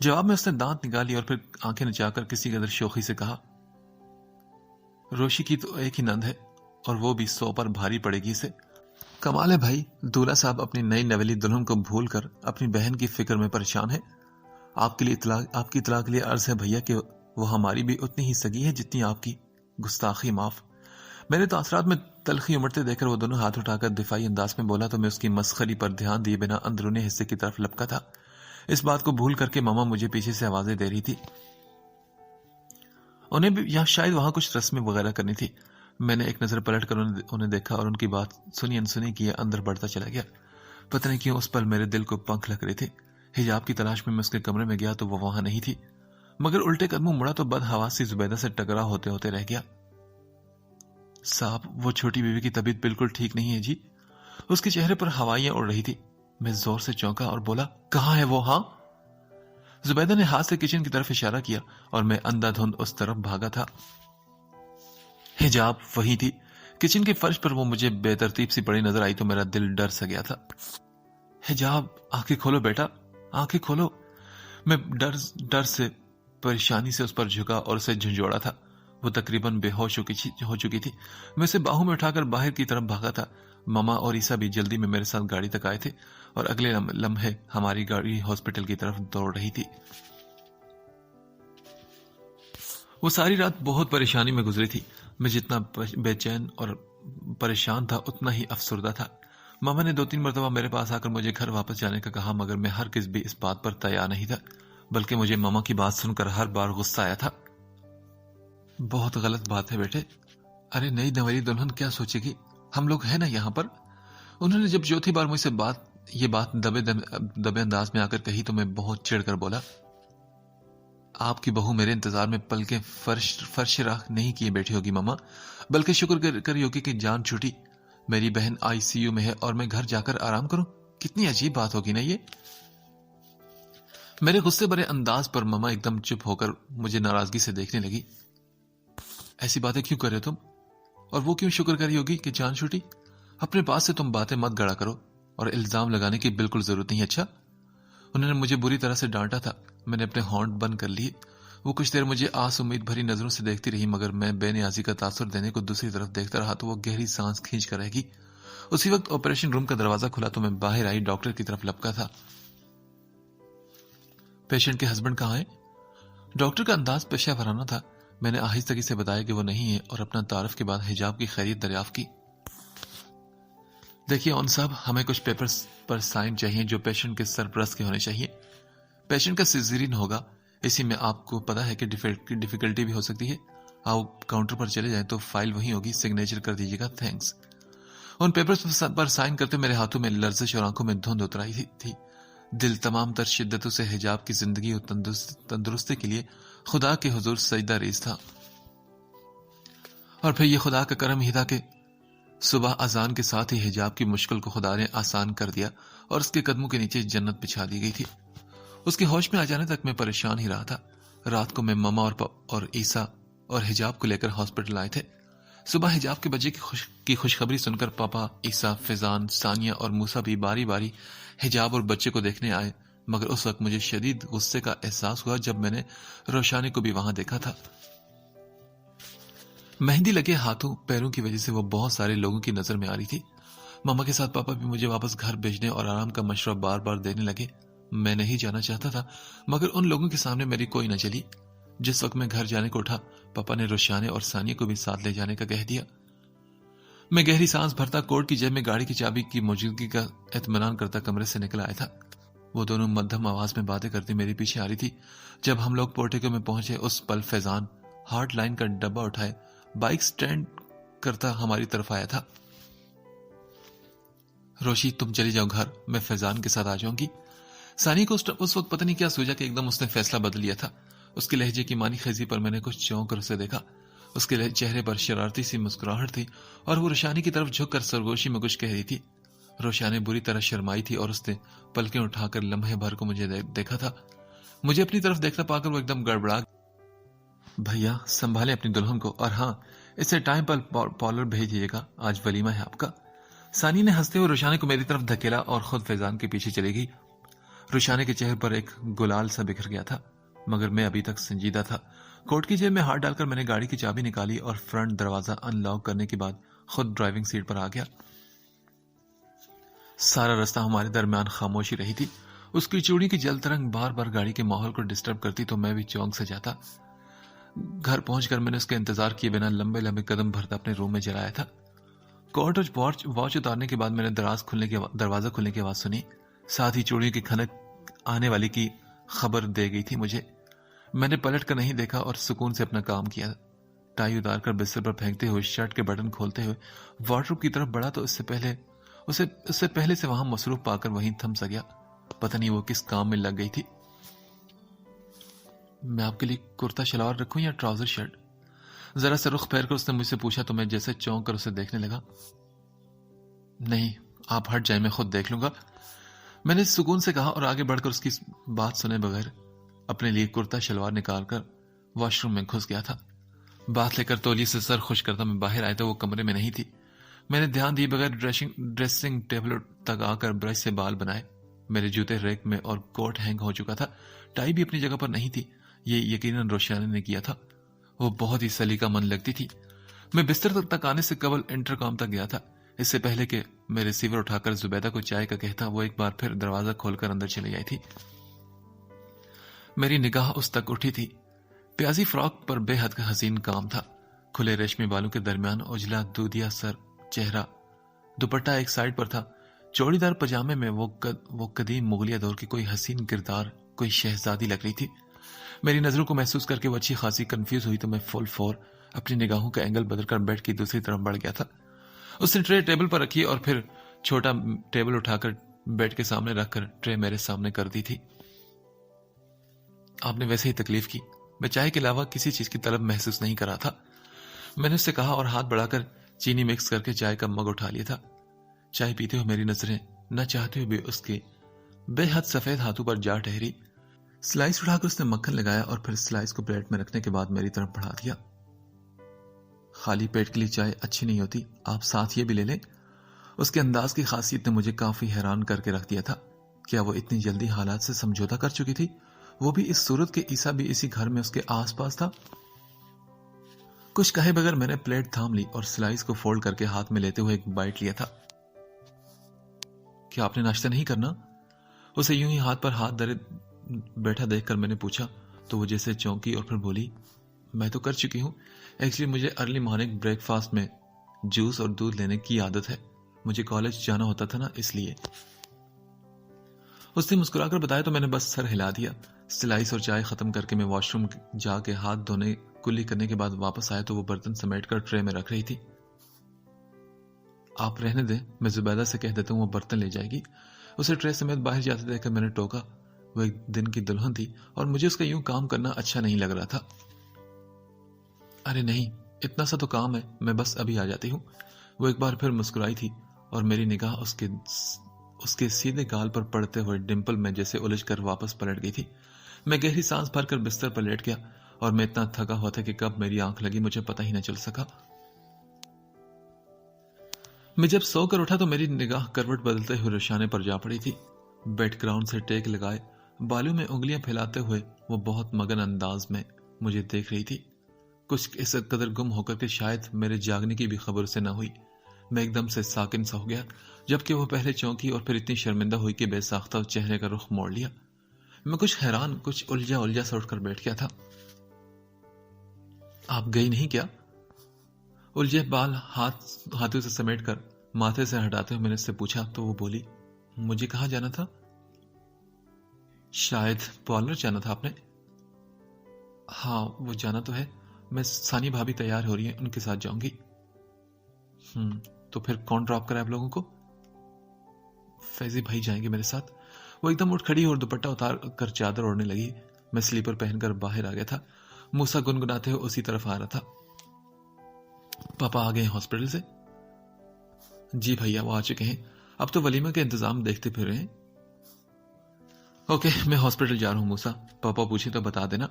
جواب میں اس نے دانت نکالی اور پھر آنکھیں نچا کر کسی قدر شوخی سے کہا، روشی کی تو ایک ہی نند ہے اور وہ بھی 100 پر بھاری پڑے گی اسے۔ کمال ہے بھائی، دولہا صاحب اپنی نئی نویلی دلہن کو بھول کر اپنی بہن کی فکر میں پریشان ہے۔ آپ کی اطلاع کے لیے عرض ہے بھیا کہ وہ ہماری بھی اتنی ہی سگی ہے جتنی آپ کی. گستاخی معاف. میرے تاثرات میں تلخی امڑتے دیکھ کر وہ دونوں ہاتھ اٹھا کر دفاعی انداز میں بولا تو میں اس کی مسخری پر دھیان دیے بنا اندرونی حصے کی طرف لپکا تھا. اس بات کو بھول کر کے ماما مجھے پیچھے سے آوازیں دے رہی تھی. انہیں بھی یا شاید وہاں کچھ رسمیں وغیرہ کرنی تھی. میں نے ایک نظر پلٹ کر انہیں دیکھا اور ان کی بات سنی انسنی کیے اندر بڑھتا چلا گیا. پتہ نہیں کیوں اس پل میرے دل کو پنکھ لگ رہے تھے. حجاب کی تلاش میں اس کے کمرے میں گیا تو وہ وہاں نہیں تھی، مگر الٹے قدموں مڑا تو بد حواسی زبیدہ سے ٹکرا ہوتے ہوتے رہ گیا. صاحب، وہ چھوٹی بیوی کی طبیعت بالکل ٹھیک نہیں ہے جی. اس کے چہرے پر ہوائیاں اڑ رہی تھی. میں زور سے چونکا اور بولا، کہاں ہے وہ؟ ہاں. زبیدہ نے ہاتھ سے کچن کی طرف اشارہ کیا اور میں اندھا دھند اس طرف بھاگا تھا. حجاب وہی تھی. کچن کے فرش پر وہ مجھے بے ترتیب سی پڑی نظر آئی تو میرا دل ڈر سا گیا تھا. حجاب، آنکھیں کھولو بیٹا، آنکھیں کھولو. میں ڈر سے پریشانی سے اس پر جھکا اور اسے جھنجھوڑا تھا. وہ تقریباً بے ہوش ہو چکی تھی. میں اسے باہوں میں اٹھا کر باہر کی طرف بھاگا تھا. ماما اور عیسیٰ بھی جلدی میں میرے ساتھ گاڑی تک آئے تھے اور اگلے لمحے ہماری گاڑی ہاسپٹل کی طرف دوڑ رہی تھی. وہ ساری رات بہت پریشانی میں گزری تھی. میں جتنا بے چین اور پریشان تھا اتنا ہی افسردہ تھا. ماما نے 2-3 مرتبہ میرے پاس آ کر مجھے گھر واپس جانے کا کہا، مگر میں ہرگز بھی اس بات پر تیار نہیں تھا، بلکہ مجھے ماما کی بات سن کر ہر بار غصہ آیا تھا. بہت غلط بات ہے بیٹے. ارے نئی نوری دلہن کیا سوچے گی؟ ہم لوگ ہیں نا یہاں پر. انہوں نے جب چوتھی بار مجھ سے یہ بات دبے انداز میں آ کر کہی تو میں بہت چڑھ کر بولا، آپ کی بہو میرے انتظار میں پلکیں فرش راکھ نہیں کیے بیٹھی ہوگی ماما، بلکہ شکر کری ہوگی کہ جان چھوٹی. میری بہن ICU میں ہے اور میں گھر جا کر آرام کروں. کتنی عجیب بات ہوگی نا یہ. میرے غصے بھرے انداز پر ماما ایک دم چپ ہو کر مجھے ناراضگی سے دیکھنے لگی. ایسی باتیں کیوں کر رہے تم؟ اور وہ کیوں شکر کری ہوگی کہ جان چھوٹی؟ اپنے پاس سے تم باتیں مت گڑا کرو اور الزام لگانے کی بالکل ضرورت نہیں. اچھا. انہوں نے مجھے بری طرح سے ڈانٹا تھا. میں نے اپنے ہونٹ بند کر لیے. وہ کچھ دیر مجھے آس امید بھری نظروں سے دیکھتی رہی، مگر میں بے نیازی کا تاثر دینے کو دوسری طرف دیکھتا رہا تو وہ گہری سانس کھینچ کر رہ گئی. اسی وقت آپریشن روم کا دروازہ کھلا تو میں باہر آئی ڈاکٹر کی طرف لپکا تھا. پیشنٹ کے ہسبینڈ کہاں ہیں؟ ڈاکٹر کا انداز پیشہ ورانہ تھا. میں نے آہستگی سے بتایا کہ وہ نہیں ہے اور اپنا تعارف کے بعد حجاب کی خیریت دریافت کی. دیکھیے اون صاحب، ہمیں کچھ پیپرز پر سائن چاہیے جو پیشنٹ کے سرپرست کے ہونے چاہیے. پیشنٹ کا سیزرین ہوگا، اسی میں آپ کو پتا ہے کہ ڈیفیکلٹی بھی ہو سکتی ہے. آپ کاؤنٹر پر چلے جائیں تو فائل وہیں ہوگی، سگنیچر کر دیجیے گا. تھینکس. ان پیپرز پر سائن کرتے میرے ہاتھوں میں لرزش اور آنکھوں میں دھند اتر آئی تھی. دل تمام تر شدتوں سے حجاب کی زندگی اور تندرستی کے لیے خدا کے حضور سجدہ ریز تھا. اور پھر یہ خدا کا کرم ہی تھا کہ صبح اذان کے ساتھ ہی حجاب کی مشکل کو خدا نے آسان کر دیا اور اس کے قدموں کے نیچے جنت بچھا دی گئی تھی. اس کے ہوش میں آ جانے تک میں پریشان ہی رہا تھا. رات کو میں ماما اور عیسیٰ اور حجاب کو لے کر ہاسپٹل آئے تھے. صبح حجاب کے بچے کی خوشخبری سن کر پاپا، عیسیٰ، فیضان، ثانیہ اور موسیٰ بھی باری باری حجاب اور بچے کو دیکھنے آئے، مگر اس وقت مجھے شدید غصے کا احساس ہوا جب میں نے روشانی کو بھی وہاں دیکھا تھا. مہندی لگے ہاتھوں پیروں کی وجہ سے وہ بہت سارے لوگوں کی نظر میں آ رہی تھی. ماما کے ساتھ پاپا بھی مجھے واپس گھر بھیجنے اور آرام کا مشورہ بار بار دینے لگے. میں نہیں جانا چاہتا تھا، مگر ان لوگوں کے سامنے میری کوئی نہ چلی. جس وقت میں گھر جانے کو اٹھا، پاپا نے روشانے اور ثانیہ کو بھی ساتھ لے جانے کا کہہ دیا. میں گہری سانس بھرتا کوٹ کی جیب میں گاڑی کی چابی کی موجودگی کا اطمینان کرتا کمرے سے نکل آیا تھا. وہ دونوں مدھم آواز میں باتیں کرتی میرے پیچھے آ رہی تھی. جب ہم لوگ پورٹیکو میں پہنچے اس پل فیضان ہارٹ لائن کا ڈبہ اٹھائے بائک سٹینڈ کرتا ہماری طرف آیا تھا. روشی تم چلی جاؤ گھر، میں فیضان کے ساتھ آ جاؤں گی. ثانیہ کو اس وقت پتہ نہیں کیا سوچا کہ ایک دم اس نے فیصلہ بدل لیا تھا. اس کے لہجے کی مانی خیزی پر میں نے کچھ چونک کر اسے دیکھا. اس کے چہرے پر شرارتی سی مسکراہٹ تھی اور وہ روشانی کی طرف جھک کر سرگوشی میں کچھ کہہ رہی تھی. روشانی بری طرح شرمائی تھی اور اس نے پلکیں اٹھا کر لمحے بھر کو مجھے دیکھا تھا. مجھے اپنی طرف دیکھنا پا کر وہ ایک دم گڑبڑا. بھیا سنبھالیں اپنی دلہن کو، اور ہاں اسے ٹائم پر پارلر بھیج دیجیے گا، آج ولیمہ ہے آپ کا. ثانیہ نے ہنستے ہوئے روشانی کو میری طرف دھکیلا اور خود فیضان کے پیچھے چلی گئی. روشانی کے چہرے پر ایک گلال سا بکھر گیا تھا، مگر میں ابھی تک سنجیدہ تھا. کوٹ کی جیب میں ہاتھ ڈال کر میں نے گاڑی کی چابی نکالی اور فرنٹ دروازہ ان لاک کرنے کے بعد خود ڈرائیونگ سیٹ پر آ گیا. سارا رستہ ہمارے درمیان خاموشی رہی تھی. اس کی چوڑی کی جل ترنگ بار بار گاڑی کے ماحول کو ڈسٹرب کرتی تو میں بھی چونک سے جاتا. گھر پہنچ کر میں نے اس کے انتظار کیے بنا لمبے لمبے قدم بھرتا اپنے روم میں چلایا تھا. کوٹ اور واچ اتارنے کے بعد میں نے دروازہ کھلنے کی آواز سنی. ساتھ ہی چوڑیوں کی کھنک آنے والی کی خبر دے گئی تھی مجھے. میں نے پلٹ کر نہیں دیکھا اور سکون سے اپنا کام کیا. ٹائی اتار کر بستر پر پھینکتے ہوئے شرٹ کے بٹن کھولتے ہوئے وارڈروب کی طرف بڑھا تو اس سے پہلے سے وہاں مصروف پا کر وہیں تھم سا گیا. پتہ نہیں وہ کس کام میں لگ گئی تھی. میں آپ کے لیے کرتا شلوار رکھوں یا ٹراؤزر شرٹ؟ ذرا سے رخ پھیر کر اس نے مجھ سے پوچھا تو میں جیسے چونک کر اسے دیکھنے لگا. نہیں آپ ہٹ جائیں، میں خود دیکھ لوں گا، میں نے سکون سے کہا اور آگے بڑھ کر اس کی بات سنے بغیر اپنے لیے کرتا شلوار نکال کر واش روم میں گھس گیا تھا. بات لے کر تولیے سے سر خوش کرتا میں باہر آیا تو وہ کمرے میں نہیں تھی. میں نے دھیان دیے بغیر ڈریسنگ ٹیبل تک آ کر برش سے بال بنائے. میرے جوتے ریک میں اور کوٹ ہینگ ہو چکا تھا. ٹائی بھی اپنی جگہ پر نہیں تھی. یہ یقیناً روشانی نے کیا تھا. وہ بہت ہی سلیقہ مند لگتی تھی. میں بستر تک آنے سے قبل انٹرکام تک گیا تھا. اس سے پہلے کہ میں ریسیور اٹھا کر زبیدہ کو چائے کا کہتا وہ ایک بار پھر دروازہ کھول کر اندر چلی آئی تھی. میری نگاہ اس تک اٹھی تھی. پیازی فراک پر بے حد حسین کام تھا. کھلے ریشمی بالوں کے درمیان اجلا دودھیا سر چہرہ. دوپٹہ ایک سائڈ پر تھا. چوڑی دار پجامے میں وہ قدیم مغلیہ دور کی کوئی حسین کردار، کوئی شہزادی لگ رہی تھی. میری نظروں کو محسوس کر کے وہ اچھی خاصی کنفیوز ہوئی تو میں فل فور اپنی نگاہوں کا اینگل بدل کر بیڈ کی دوسری طرف بڑھ گیا تھا. اس نے ٹرے ٹیبل پر رکھی اور پھر چھوٹا ٹیبل اٹھا کر بیڈ کے سامنے رکھ کر ٹرے میرے سامنے کر دی تھی. آپ نے ویسے ہی تکلیف کی. میں چائے کے علاوہ کسی چیز کی طلب محسوس نہیں کر رہا تھا. میں نے اس سے کہا اور ہاتھ بڑھا کر چینی مکس کر کے چائے کا مگ اٹھا لیا تھا. چائے پیتے ہوئے میری نظریں نہ چاہتے ہوئے بھی اس کے بے حد سفید ہاتھوں پر جا ٹھہری. سلائس اٹھا کر اس نے مکھن لگایا اور پھر سلائس کو پلیٹ میں رکھنے کے بعد میری طرف بڑھا دیا. خالی پیٹ کے لیے چائے اچھی نہیں ہوتی، آپ ساتھ یہ بھی لے لیں. اس کے انداز کی خاصیت نے مجھے کافی حیران کر کے رکھ دیا تھا. کیا وہ اتنی جلدی حالات سے سمجھوتا کر چکی تھی؟ وہ بھی اس صورت کہ عیسیٰ بھی اسی گھر میں اس کے آس پاس تھا. کچھ کہے بغیر میں نے پلیٹ تھام لی اور سلائس کو فولڈ کر کے ہاتھ میں لیتے ہوئے ایک بائٹ لیا تھا. کیا آپ نے ناشتہ نہیں کرنا؟ اسے یوں ہی ہاتھ پر ہاتھ دھرے بیٹھا دیکھ کر میں نے پوچھا تو وہ جیسے چونکی اور پھر بولی میں تو کر چکی ہوں. ایکچولی مجھے ارلی مارننگ بریک فاسٹ میں جوس اور دودھ لینے کی عادت ہے. مجھے کالج جانا ہوتا تھا نا، اس لیے. اس نے مسکرا کر بتایا تو میں نے بس سر ہلا دیا. سلائس اور چائے ختم کر کے میں واش روم جا کے ہاتھ دھونے کلی کرنے کے بعد واپس آیا تو وہ برتن سمیٹ کر ٹرے میں رکھ رہی تھی. آپ رہنے دیں، میں زبیدہ سے کہہ دیتا ہوں وہ برتن لے جائے گی. اسے ٹرے سمیت باہر جاتے دیکھ کر میں نے ٹوکا. وہ ایک دن کی دلہن تھی اور مجھے اس کا یوں کام کرنا اچھا نہیں لگ رہا تھا. ارے نہیں، اتنا سا تو کام ہے، میں بس ابھی آ جاتی ہوں. وہ ایک بار پھر مسکرائی تھی اور میری نگاہ اس کے سیدھے گال پر پڑتے ہوئے ڈمپل میں جیسے الجھ کر واپس پلٹ گئی تھی. میں گہری سانس بھر کر بستر پر لیٹ گیا اور میں اتنا تھکا ہوا تھا کہ کب میری آنکھ لگی مجھے پتہ ہی نہ چل سکا. میں جب سو کر اٹھا تو میری نگاہ کروٹ بدلتے ہوئے روشانے پر جا پڑی تھی. بیڈ گراؤنڈ سے ٹیک لگائے بالوں میں انگلیاں پھیلاتے ہوئے وہ بہت مگن انداز میں مجھے دیکھ رہی تھی. کچھ اس قدر گم ہو کر کہ شاید میرے جاگنے کی بھی خبر سے نہ ہوئی. میں ایک دم سے ساکن سا ہو گیا جبکہ وہ پہلے چونکی اور پھر اتنی شرمندہ ہوئی کہ بے ساختہ چہرے کا رخ موڑ لیا. میں کچھ حیران، کچھ الجھا سا اٹھ کر بیٹھ گیا تھا. آپ گئی نہیں کیا؟ الجھے بال ہاتھوں سے سمیٹ کر ماتھے سے ہٹاتے ہوئے میں نے اس سے پوچھا تو وہ بولی مجھے کہاں جانا تھا؟ شاید پارلر جانا تھا آپ نے؟ ہاں وہ جانا تو ہے. میں ثانی بھابھی تیار ہو رہی ہیں، ان کے ساتھ جاؤں گی. تو پھر کون ڈراپ کرا آپ لوگوں کو؟ فیضی بھائی جائیں گے میرے ساتھ. وہ ایک دم اٹھ کھڑی اور دوپٹہ اتار کر چادر اوڑھنے لگی. میں سلیپر پہن کر باہر آ گیا تھا. موسا گنگناتے ہوئے اسی طرف آ رہا تھا. پاپا آ گئے ہاسپٹل سے؟ جی بھیا وہ آ چکے ہیں. اب تو ولیمہ کے انتظام دیکھتے پھر رہے ہیں. اوکے میں ہاسپٹل جا رہا ہوں موسا، پاپا پوچھے تو بتا دینا.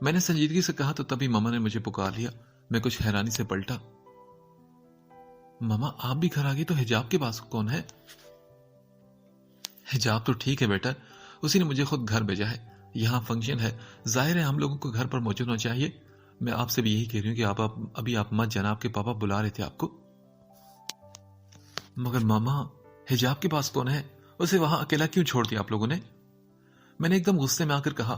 میں نے سنجیدگی سے کہا تو تبھی ماما نے مجھے پکار لیا. میں کچھ حیرانی سے پلٹا. ماما آپ بھی گھر آ گئی تو حجاب کے پاس کون ہے؟ حجاب تو ٹھیک ہے بیٹا، اسی نے مجھے خود گھر بھیجا ہے. یہاں فنکشن ہے، ظاہر ہے ہم لوگوں کو گھر پر موجود ہونا چاہیے. میں آپ سے بھی یہی کہہ رہی ہوں کہ ابھی آپ مت جانا، آپ کے پاپا بلا رہے تھے آپ کو. مگر ماما حجاب کے پاس کون ہے؟ اسے وہاں اکیلا کیوں چھوڑ دیا آپ لوگوں نے؟ میں نے ایک دم غصے میں آ کر کہا.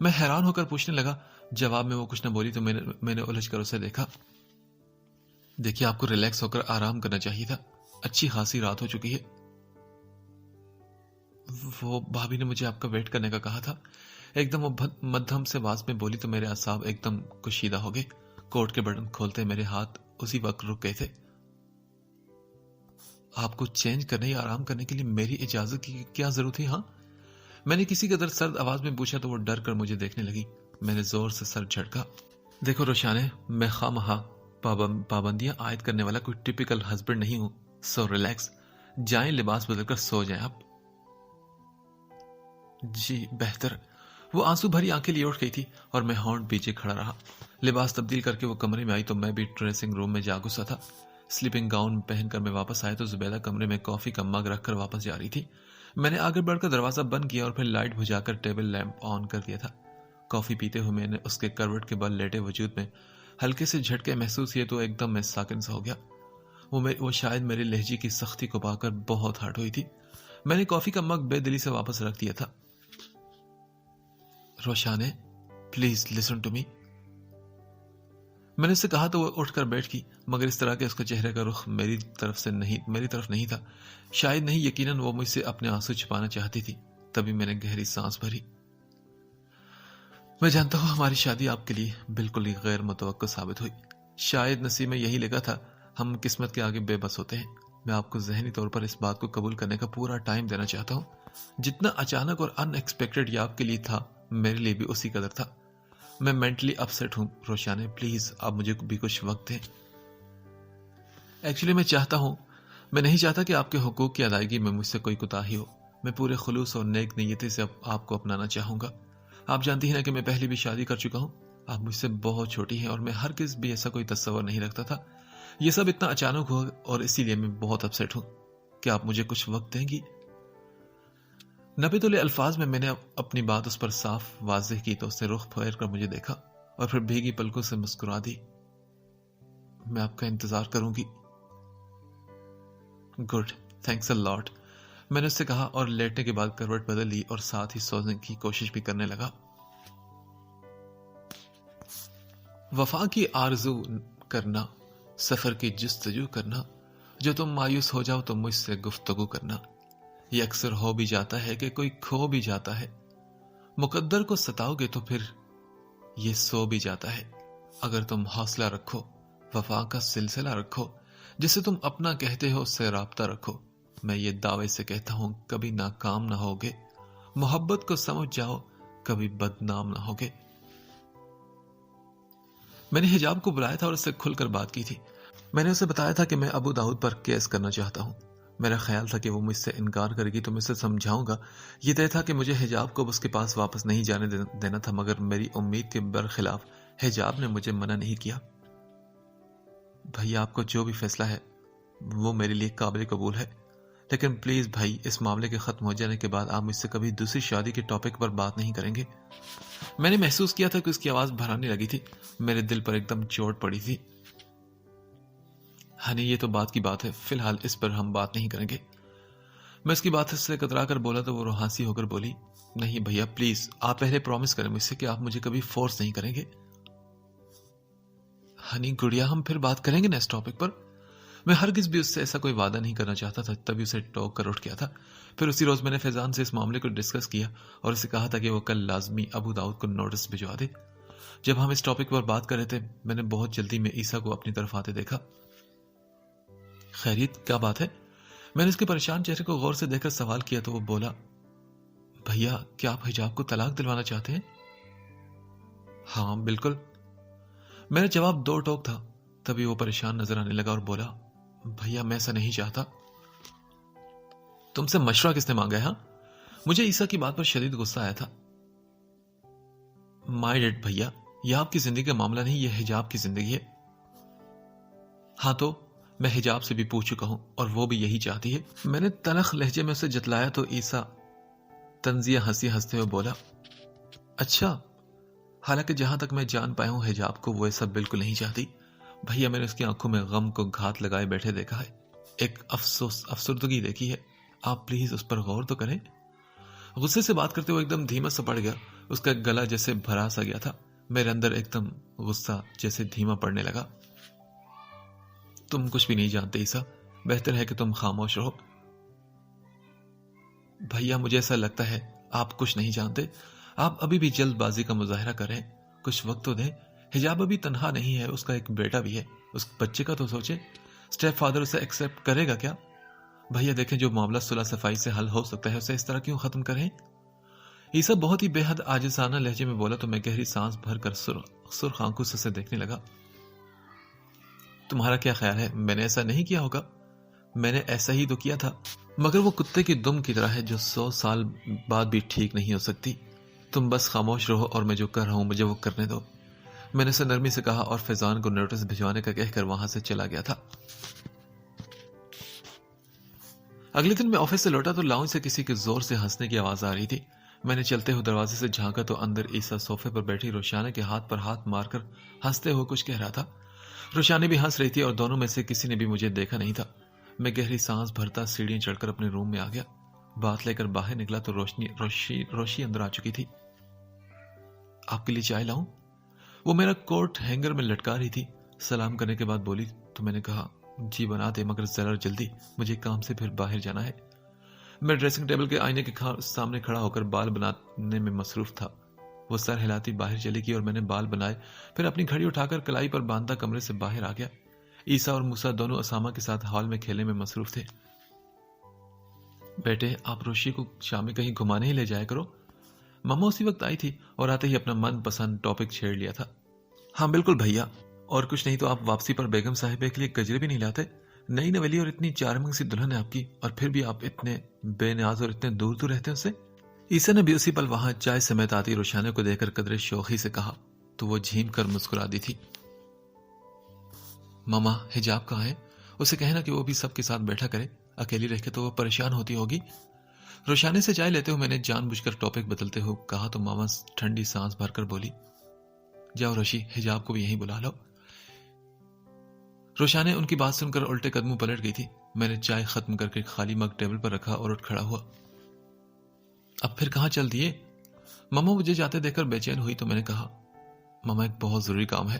میں حیران ہو کر پوچھنے لگا. جواب میں وہ کچھ نہ بولی تو میں نے الجھ کر اسے دیکھا. دیکھیے آپ کو ریلیکس ہو کر آرام کرنا چاہیے تھا. اچھی خاصی رات ہو چکی ہے. وہ بھابھی نے مجھے آپ کا ویٹ کرنے کا کہا تھا. ایک دم وہ مدھم سے آواز میں بولی تو میرے اعصاب ایک دم کشیدہ ہو گئے. کوٹ کے بٹن کھولتے میرے ہاتھ اسی وقت رک گئے تھے. آپ کو چینج کرنے یا آرام کرنے کے لیے میری اجازت کی کیا ضرورت تھی؟ ہاں، میں نے کسی قدر سرد آواز میں پوچھا تو وہ ڈر کر مجھے دیکھنے لگی. میں نے زور سے سر جھٹکا. دیکھو روشانے، میں خواہ پابندیاں عائد کرنے والا کوئی ٹپیکل ہسبینڈ نہیں ہوں. سو ریلیکس. جائیں لباس بدل کر سو جائیں آپ. جی بہتر. وہ آنسو بھری آنکھیں لیے اٹھ گئی تھی اور میں ہونٹ پیچھے کھڑا رہا. لباس تبدیل کر کے وہ کمرے میں آئی تو میں بھی ڈریسنگ روم میں جا گھسا تھا. سلیپنگ گاؤن پہن کر میں واپس آیا تو زبیدہ کمرے میں کافی کا مگ رکھ کر واپس جا رہی تھی. میں نے آگے بڑھ کر دروازہ بند کیا اور پھر لائٹ بجھا کر ٹیبل لیمپ آن کر دیا تھا. کافی پیتے ہوئے میں نے اس کے کروٹ کے بل لیٹے وجود میں ہلکے سے جھٹکے محسوس کیے تو ایک دم میں ساکن سا ہو گیا. وہ شاید میرے لہجے کی سختی کو پا کر بہت ہرٹ ہوئی تھی. میں نے کافی کا مگ بے دلی سے واپس رکھ دیا تھا. روشانے پلیز لسن ٹو می، میں نے اسے کہا تو وہ اٹھ کر بیٹھ گئی، مگر اس طرح کے اس کے چہرے کا رخ میری طرف نہیں تھا. شاید نہیں، یقیناً وہ مجھ سے اپنے آنسو چھپانا چاہتی تھی. تبھی میں نے گہری سانس بھری. میں جانتا ہوں ہماری شادی آپ کے لیے بالکل ہی غیر متوقع ثابت ہوئی. شاید نصیب میں یہی لکھا تھا، ہم قسمت کے آگے بے بس ہوتے ہیں. میں آپ کو ذہنی طور پر اس بات کو قبول کرنے کا پورا ٹائم دینا چاہتا ہوں. جتنا اچانک اور ان ایکسپیکٹڈ یہ آپ کے لیے تھا، میرے لیے بھی اسی قدر تھا. میں مینٹلی اپسیٹ ہوں روشانے، پلیز آپ مجھے بھی کچھ وقت دیں. ایکچولی میں نہیں چاہتا کہ آپ کے حقوق کی ادائیگی میں مجھ سے کوئی کوتاہی ہو. میں پورے خلوص اور نیک نیتی سے آپ کو اپنانا چاہوں گا. آپ جانتی ہیں کہ میں پہلے بھی شادی کر چکا ہوں. آپ مجھ سے بہت چھوٹی ہیں اور میں ہرگز بھی ایسا کوئی تصور نہیں رکھتا تھا. یہ سب اتنا اچانک ہوا اور اسی لیے میں بہت اپسیٹ ہوں. کیا آپ مجھے کچھ وقت دیں گی؟ 90 تولے الفاظ میں نے اپنی بات اس پر صاف واضح کی تو اس نے رخ پھیر کر مجھے دیکھا اور پھر بھیگی پلکوں سے مسکرا دی. میں آپ کا انتظار کروں گی. گڈ، تھینکس اے لاٹ، میں نے اس سے کہا اور لیٹنے کے بعد کروٹ بدل لی اور ساتھ ہی سونے کی کوشش بھی کرنے لگا. وفا کی آرزو کرنا، سفر کی جستجو کرنا، جو تم مایوس ہو جاؤ تو مجھ سے گفتگو کرنا. یہ اکثر ہو بھی جاتا ہے کہ کوئی کھو بھی جاتا ہے. مقدر کو ستاؤ گے تو پھر یہ سو بھی جاتا ہے. اگر تم حوصلہ رکھو، وفا کا سلسلہ رکھو، جسے تم اپنا کہتے ہو اس سے رابطہ رکھو. میں یہ دعوے سے کہتا ہوں کبھی ناکام نہ ہوگے. محبت کو سمجھ جاؤ، کبھی بدنام نہ ہوگے. میں نے حجاب کو بلایا تھا اور اس سے کھل کر بات کی تھی. میں نے اسے بتایا تھا کہ میں ابو داؤد پر کیس کرنا چاہتا ہوں. میرا خیال تھا کہ وہ مجھ سے انکار کرے گی تو میں اسے سمجھاؤں گا. یہ طے تھا کہ مجھے حجاب کو اس کے پاس واپس نہیں جانے دینا تھا، مگر میری امید کے برخلاف حجاب نے مجھے منع نہیں کیا. بھائی آپ کو جو بھی فیصلہ ہے وہ میرے لیے قابل قبول ہے، لیکن پلیز بھائی اس معاملے کے ختم ہو جانے کے بعد آپ مجھ سے کبھی دوسری شادی کے ٹاپک پر بات نہیں کریں گے. میں نے محسوس کیا تھا کہ اس کی آواز بھرانے لگی تھی. میرے دل پر ایک دم چوٹ پڑی تھی. ہنی یہ تو بات کی بات ہے، فی الحال اس پر ہم بات نہیں کریں گے. میں اس کی بات سے کترا کر بولا تو وہ روحانسی ہو کر بولی، نہیں بھیا پلیز آپ پہلے پرومس کریں مجھ سے کہ آپ مجھے کبھی فورس نہیں کریں گے. ہنی گڑیا ہم پھر بات کریں گے نا اس ٹاپک پر. میں ہرگز بھی اس سے ایسا کوئی وعدہ نہیں کرنا چاہتا تھا، تبھی اسے ٹوک کر اٹھ گیا تھا. پھر اسی روز میں نے فیضان سے اس معاملے کو ڈسکس کیا اور اسے کہا تھا کہ وہ کل لازمی ابو داؤد کو نوٹس بھجوا دے. جب ہم اس ٹاپک پر بات کر رہے تھے میں نے بہت جلدی میں عیسیٰ کو اپنی طرف آتے دیکھا. خیریت کیا بات ہے؟ میں نے اس کے پریشان چہرے کو غور سے دیکھ کر سوال کیا تو وہ بولا، بھیا کیا آپ حجاب کو طلاق دلوانا چاہتے ہیں؟ ہاں بالکل. میرا جواب دو ٹوک تھا. تبھی وہ پریشان نظر آنے لگا اور بولا، بھیا میں ایسا نہیں چاہتا. تم سے مشورہ کس نے مانگا ہے؟ ہاں، مجھے عیسیٰ کی بات پر شدید غصہ آیا تھا. مائی ڈیڈ بھیا، یہ آپ کی زندگی کا معاملہ نہیں، یہ حجاب کی زندگی ہے. ہاں تو میں حجاب سے بھی پوچھ چکا ہوں اور وہ بھی یہی چاہتی ہے. میں نے تلخ لہجے میں اسے جتلایا تو عیسیٰ طنزیہ ہنسی ہنستے ہوئے بولا، اچھا، حالانکہ جہاں تک میں جان پایا ہوں حجاب کو وہ ایسا بالکل نہیں چاہتی. بھیا میں نے اس کی آنکھوں میں غم کو گھات لگائے بیٹھے دیکھا ہے، ایک افسردگی دیکھی ہے. آپ پلیز اس پر غور تو کریں. غصے سے بات کرتے ہوئے ایک دم دھیما سا پڑ گیا اس کا گلا جیسے بھرا سا گیا تھا. میرے اندر ایک دم غصہ جیسے دھیما پڑنے لگا. تم کچھ بھی نہیں جانتے عیسیٰ، بہتر ہے کہ تم خاموش رہو. بھیا مجھے ایسا لگتا ہے آپ کچھ نہیں جانتے. آپ ابھی بھی جلد بازی کا مظاہرہ کر رہے ہیں. کچھ وقت تو دیں. حجاب ابھی تنہا نہیں ہے، اس کا ایک بیٹا بھی ہے. اس بچے کا تو سوچے. اسٹیپ فادر اسے ایکسپٹ کرے گا کیا؟ بھیا دیکھیں، جو معاملہ صلح صفائی سے حل ہو سکتا ہے اسے اس طرح کیوں ختم کریں؟ عیسیٰ بہت ہی بے حد عاجزانہ لہجے میں بولا تو میں گہری سانس بھر کر سرخ آنکھوں سے اسے دیکھنے لگا. تمہارا کیا خیال ہے میں نے ایسا نہیں کیا ہوگا؟ میں نے ایسا ہی تو کیا تھا، مگر وہ کتے کی دم کی طرح ہے جو 100 سال بعد بھی ٹھیک نہیں ہو سکتی. تم بس خاموش رہو اور میں جو کر رہا ہوں مجھے وہ کرنے دو. میں نے اسے نرمی سے کہا اور فیضان کو نوٹس بھجوانے کا کہہ کر وہاں سے چلا گیا تھا. اگلے دن میں آفس سے لوٹا تو لاؤنج سے کسی کے زور سے ہنسنے کی آواز آ رہی تھی. میں نے چلتے ہوئے دروازے سے جھانکا تو اندر عیسیٰ صوفے پر بیٹھی روشانہ کے ہاتھ پر ہاتھ مار کر ہنستے ہوئے کچھ کہہ رہا تھا. روشانہ بھی ہنس رہی تھی اور دونوں میں سے کسی نے بھی مجھے دیکھا نہیں تھا. میں گہری سانس بھرتا سیڑھیاں چڑھ کر اپنے روم میں آ گیا. بات لے کر باہر نکلا تو روشی اندر آ چکی تھی. آپ کے لیے چائے لاؤں؟ وہ میرا کوٹ ہینگر میں لٹکا رہی تھی. سلام کرنے کے بعد بولی تو میں نے کہا جی بنا دے، مگر ذرا جلدی، مجھے کام سے پھر باہر جانا ہے. میں ڈریسنگ ٹیبل کے آئینے کے سامنے کھڑا ہو کر بال بنانے میں مصروف تھا. وہ سر ہلاتی باہر چلی گئی اور میں نے بال بنائے، پھر اپنی گھڑی اٹھا کر کلائی پر باندھا کمرے سے باہر آ گیا. عیسیٰ اور موسیٰ دونوں اسامہ کے ساتھ ہال میں کھیلنے میں مصروف تھے. بیٹے آپ روشی کو شام میں کہیں گھمانے ہی لے جایا کرو. ماما اسی وقت آئی تھی اور آتے ہی اپنا من پسند ٹاپک چھیڑ لیا تھا. ہاں بالکل بھیا، اور کچھ نہیں تو آپ واپسی پر بیگم صاحبہ کے لیے گجرے بھی نہیں لاتے؟ نئی نویلی اور اتنی چارمنگ سی دلہن ہے آپ کی، اور پھر بھی آپ اتنے بے نیاز اور اتنے دور دور رہتے ہیں اس سے. عیسیٰ نے بھی اسی پل وہاں چائے سمیت آتی روشانہ کو دیکھ کر قدرے شوخی سے کہا تو وہ جھیم کر مسکرا دی تھی. ماما حجاب کہاں ہے؟ اسے کہنا کہ وہ بھی سب کے ساتھ بیٹھا کرے، اکیلی رہ کے تو وہ پریشان ہوتی ہوگی. روشانے سے چائے لیتے ہوئے میں نے جان بوجھ کر ٹاپک بدلتے ہوئے کہا تو ماما ٹھنڈی سانس بھر کر بولی جاؤ روشی، حجاب کو بھی یہیں بلا لو. روشانے ان کی بات سن کر الٹے قدموں پلٹ گئی تھی. میں نے چائے ختم کر کے خالی مگ ٹیبل پر رکھا اور اٹھ کھڑا ہوا. اب پھر کہاں چل دیے؟ ماما مجھے جاتے دیکھ کر بے چین ہوئی تو میں نے کہا ماما ایک بہت ضروری کام ہے.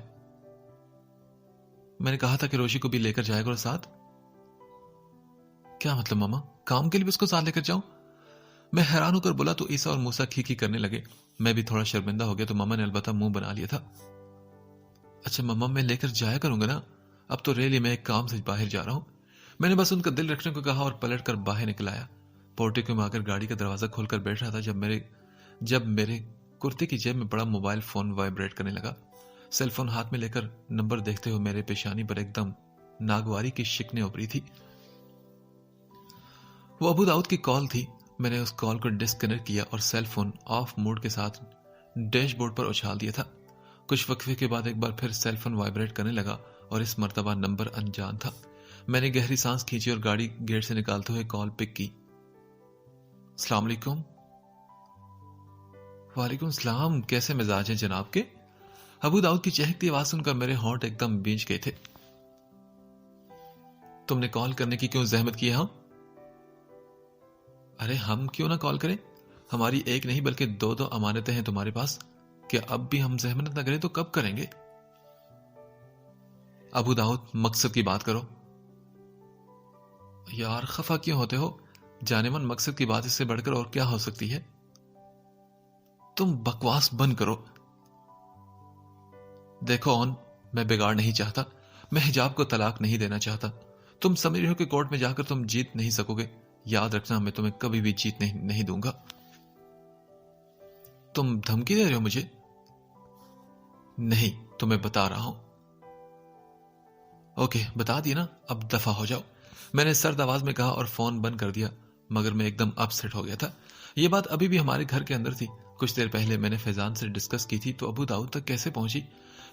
میں نے کہا تھا کہ روشی کو بھی لے کر جائے گا اور ساتھ. کیا مطلب ماما؟ کام کے لیے بھی اس کو ساتھ لے کر جاؤں؟ میں حیران ہو کر بولا تو عیسیٰ اور موسیٰ کھی کرنے لگے. میں بھی تھوڑا شرمندہ ہو گیا تو ماما نے البتہ منہ بنا لیا تھا. اچھا ماما میں لے کر جایا کروں گا نا، اب تو ریلی میں ایک کام سے باہر جا رہا ہوں. میں نے بس ان کا دل رکھنے کو کہا اور پلٹ کر باہر نکل آیا. پورٹیکو میں آ کر گاڑی کا دروازہ کھول کر بیٹھ رہا تھا جب میرے کرتے کی جیب میں پڑا موبائل فون وائبریٹ کرنے لگا. سیل فون ہاتھ میں لے کر نمبر دیکھتے ہوئے میرے پیشانی پر ایک دم ناگواری کی شکنیں ابری تھی. وہ ابو داؤد کی کال تھی. میں نے اس کال کو ڈسکنیکٹ کیا اور سیل فون آف موڈ کے ساتھ ڈیش بورڈ پر اچھال دیا تھا. کچھ وقفے کے بعد ایک بار پھر سیل فون وائبریٹ کرنے لگا اور اس مرتبہ نمبر انجان تھا. میں نے گہری سانس کھینچی اور گاڑی گیٹ سے نکالتے ہوئے کال پک کی. السلام علیکم. وعلیکم السلام، کیسے مزاج ہیں جناب کے؟ ابو داؤد کی چہکتی آواز سن کر میرے ہونٹ ایک دم بھیج گئے تھے. تم نے کال کرنے کی کیوں زحمت کی ہے؟ ہاں ارے ہم کیوں نہ کال کریں؟ ہماری ایک نہیں بلکہ دو امانتیں ہیں تمہارے پاس. کہ اب بھی ہم زحمت نہ کریں تو کب کریں گے؟ ابو داؤد مقصد کی بات کرو. یار خفا کیوں ہوتے ہو؟ جانے من مقصد کی بات اس سے بڑھ کر اور کیا ہو سکتی ہے؟ تم بکواس بند کرو. دیکھو اون، میں بگاڑ نہیں چاہتا. میں حجاب کو طلاق نہیں دینا چاہتا. تم سمجھ رہے ہو کہ کورٹ میں جا کر تم جیت نہیں سکو گے. یاد رکھنا میں تمہیں کبھی بھی جیت نہیں دوں گا. تم دھمکی دے رہے ہو مجھے؟ نہیں، تمہیں بتا رہا ہوں. اوکے بتا دیا نا، اب دفع ہو جاؤ. میں نے سرد آواز میں کہا اور فون بند کر دیا. مگر میں ایک دم اپسیٹ ہو گیا تھا. یہ بات ابھی بھی ہمارے گھر کے اندر تھی. کچھ دیر پہلے میں نے فیضان سے ڈسکس کی تھی تو ابو داؤد تک کیسے پہنچی؟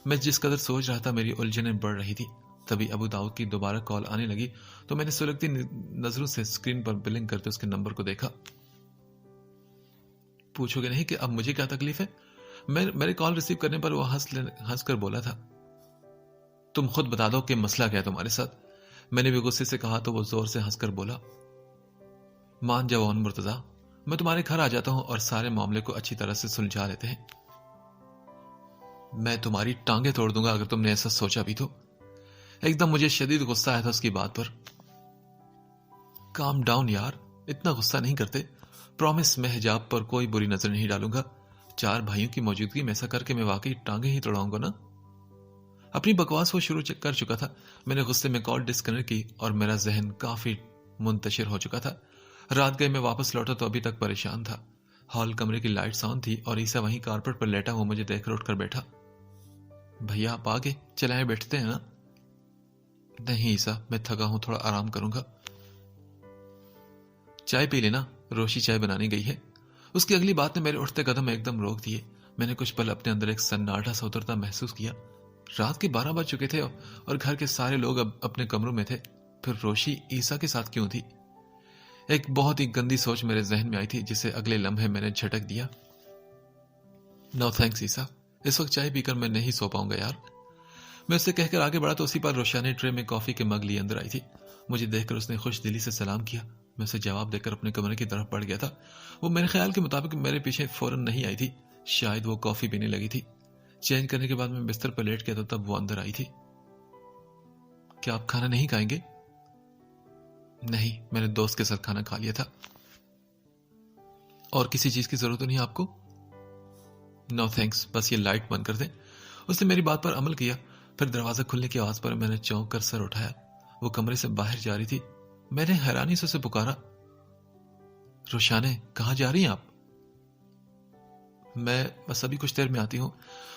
میں جس قدر سوچ رہا تھا میری الجھنیں بڑھ رہی تھی. تبھی ابو داؤد کی دوبارہ کال آنے لگی تو میں نے سلگتی نظروں سے اسکرین پر بلنگ کرتے اس کے نمبر کو دیکھا. پوچھو گے نہیں کہ اب مجھے کیا تکلیف ہے؟ میرے کال ریسیو کرنے پر وہ ہنس کر بولا تھا تم خود بتا دو کہ مسئلہ کیا ہے تمہارے ساتھ. میں نے بھی غصے سے کہا تو وہ زور سے ہنس کر بولا مان جاؤ مرتضیٰ، میں تمہارے گھر آ جاتا ہوں اور سارے معاملے کو اچھی طرح سے سلجھا لیتے ہیں۔ میں تمہاری ٹانگیں توڑ دوں گا اگر تم نے ایسا سوچا بھی تو۔ ایک دم مجھے شدید غصہ آیا تھا اس کی بات پر۔ کام ڈاؤن یار، اتنا غصہ نہیں کرتے۔ پرومس میں حجاب پر کوئی بری نظر نہیں ڈالوں گا۔ 4 بھائیوں کی موجودگی میں ایسا کر کے میں واقعی ٹانگیں ہی توڑاؤں گا نا۔ اپنی بکواس وہ شروع کر چکا تھا۔ میں نے غصے میں کال ڈسکنیکٹ کی اور میرا ذہن کافی منتشر ہو چکا تھا۔ رات گئے میں واپس لوٹا تو ابھی تک پریشان تھا۔ ہال کمرے کی لائٹس آن تھی اور عیسیٰ وہیں کارپٹ پر لیٹا ہوا مجھے دیکھ کر اٹھ کر بیٹھا۔ بھیا آپ آگے چلائے بیٹھتے ہیں نا؟ نہیں عیسیٰ، میں تھکا ہوں، تھوڑا آرام کروں گا۔ چائے پی لینا، روشی چائے بنانی گئی ہے۔ اس کی اگلی بات نے میرے اٹھتے قدم ایک دم روک دیے۔ میں نے کچھ پل اپنے اندر ایک سناٹا سا اترتا محسوس کیا۔ رات کے 12 بج چکے تھے اور گھر کے سارے لوگ اب اپنے کمروں میں تھے، پھر روشی عیسیٰ کے ساتھ کیوں تھی؟ ایک بہت ہی گندی سوچ میرے ذہن میں آئی تھی جسے اگلے لمحے میں نے جھٹک دیا۔ نو تھینکس عیسیٰ، اس وقت چائے پی کر میں نہیں سو پاؤں گا یار۔ میں اسے کہہ کر آگے بڑھا تو اسی پر روشانی ٹرے میں کافی کے مگ لیے اندر آئی تھی۔ مجھے دیکھ کر اس نے خوش دلی سے سلام کیا۔ میں اسے جواب دے کر اپنے کمرے کی طرف بڑھ گیا تھا۔ وہ میرے خیال کے مطابق میرے پیچھے فوراً نہیں آئی تھی، شاید وہ کافی پینے لگی تھی۔ چینج کرنے کے بعد میں بستر پر لیٹ گیا تو تب وہ اندر آئی تھی۔ کیا آپ کھانا نہیں کھائیں گے؟ نہیں، میں نے دوست کے ساتھ کھانا کھا لیا تھا۔ اور کسی چیز کی ضرورت نہیں آپ کو؟ نو تھینکس، بس یہ لائٹ بند کر دیں۔ اس نے میری بات پر عمل کیا۔ پھر دروازہ کھلنے کی آواز پر میں نے چونک کر سر اٹھایا۔ وہ کمرے سے باہر جا رہی تھی۔ میں نے حیرانی سے اسے پکارا، روشانے کہاں جا رہی ہیں آپ؟ میں بس ابھی کچھ دیر میں آتی ہوں۔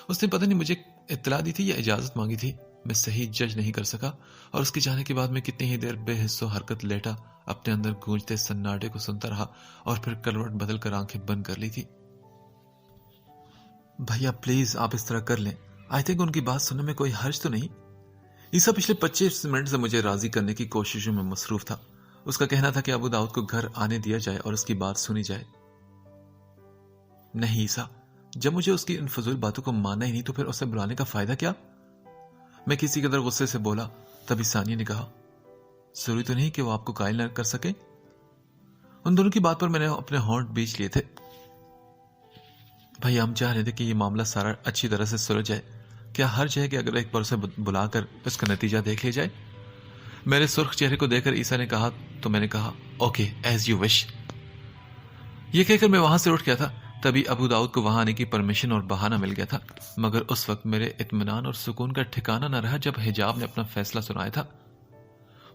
اس نے پتہ نہیں مجھے اطلاع دی تھی یا اجازت مانگی تھی، میں صحیح جج نہیں کر سکا، اور اس کے جانے کے بعد میں کتنی ہی دیر بے حس و حرکت لیٹا اپنے اندر گونجتے سناٹے کو سنتا رہا اور پھر کروٹ بدل کر آنکھیں بند کر لی تھی۔ بھیا پلیز آپ اس طرح کر لیں، آئی تھنک ان کی بات سننے میں کوئی حرج تو نہیں۔ عیسیٰ پچھلے 25 منٹ سے مجھے راضی کرنے کی کوششوں میں مصروف تھا۔ اس کا کہنا تھا کہ ابو داؤد کو گھر آنے دیا جائے اور اس کی بات سنی جائے۔ نہیں عیسیٰ، جب مجھے اس کی ان فضول باتوں کو ماننا ہی نہیں تو پھر اسے بلانے کا فائدہ کیا؟ میں کسی قدر غصے سے بولا، تبھی ثانیہ نے کہا، ضروری تو نہیں کہ وہ آپ کو قائل نہ کر سکے۔ ان دونوں کی بات پر میں نے اپنے ہونٹ بیچ لیے تھے۔ بھائی ہم چاہ رہے تھے کہ یہ معاملہ سارا اچھی طرح سے سلجھ جائے، کیا حرج ہے کہ اگر ایک بار اسے بلا کر اس کا نتیجہ دیکھ لیا جائے؟ میرے سرخ چہرے کو دیکھ کر عیسیٰ نے کہا تو میں نے کہا اوکے ایز یو وش۔ یہ کہہ کر میں وہاں سے اٹھ گیا تھا۔ تبھی ابو داؤد کو وہاں آنے کی پرمیشن اور بہانہ مل گیا تھا، مگر اس وقت میرے اطمینان اور سکون کا ٹھکانہ نہ رہا جب حجاب نے اپنا فیصلہ سنایا تھا۔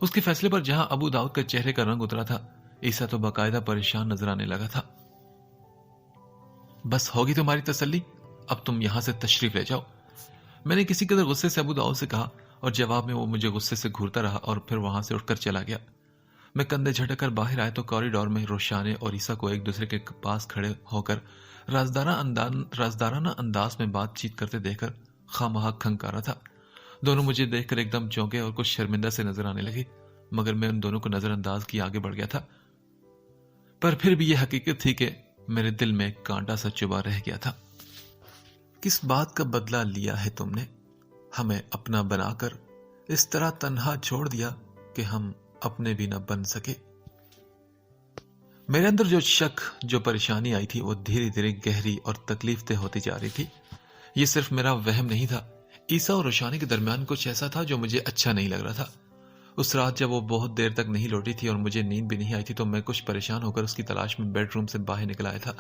اس کے فیصلے پر جہاں ابو داؤد کا چہرے کا رنگ اترا تھا، عیسیٰ تو باقاعدہ پریشان نظر آنے لگا تھا۔ بس ہوگی تمہاری تسلی، اب تم یہاں سے تشریف لے جاؤ، میں نے کسی قدر غصے سے ابو داؤد سے کہا، اور جواب میں وہ مجھے غصے سے گھورتا رہا اور پھر وہاں سے اٹھ کر چلا گیا۔ میں کندھے جھٹک کر باہر آیا تو کوریڈور میں روشانے اور عیسیٰ کو ایک دوسرے کے پاس کھڑے ہو کر رازدارانہ انداز میں بات چیت کرتے دیکھ کر خواہ کھنکارا تھا۔ دونوں مجھے دیکھ کر ایک دم چونکے اور کچھ شرمندہ سے نظر آنے لگے، مگر میں ان دونوں کو نظر انداز کی آگے بڑھ گیا تھا۔ پر پھر بھی یہ حقیقت تھی کہ میرے دل میں ایک کانٹا سا چبھا رہ گیا تھا۔ کس بات کا بدلہ لیا ہے تم نے؟ ہمیں اپنا بنا کر اس طرح تنہا چھوڑ دیا کہ ہم اپنے بھی نہ بن سکے۔ میرے اندر جو شک، جو پریشانی آئی تھی وہ دھیرے دھیرے گہری اور تکلیف دہ ہوتی جا رہی تھی۔ یہ صرف میرا وہم نہیں تھا، عیسیٰ اور روشانی کے درمیان کچھ ایسا تھا جو مجھے اچھا نہیں لگ رہا تھا۔ اس رات جب وہ بہت دیر تک نہیں لوٹی تھی اور مجھے نیند بھی نہیں آئی تھی تو میں کچھ پریشان ہو کر اس کی تلاش میں بیڈ روم سے باہر نکل آیا تھا۔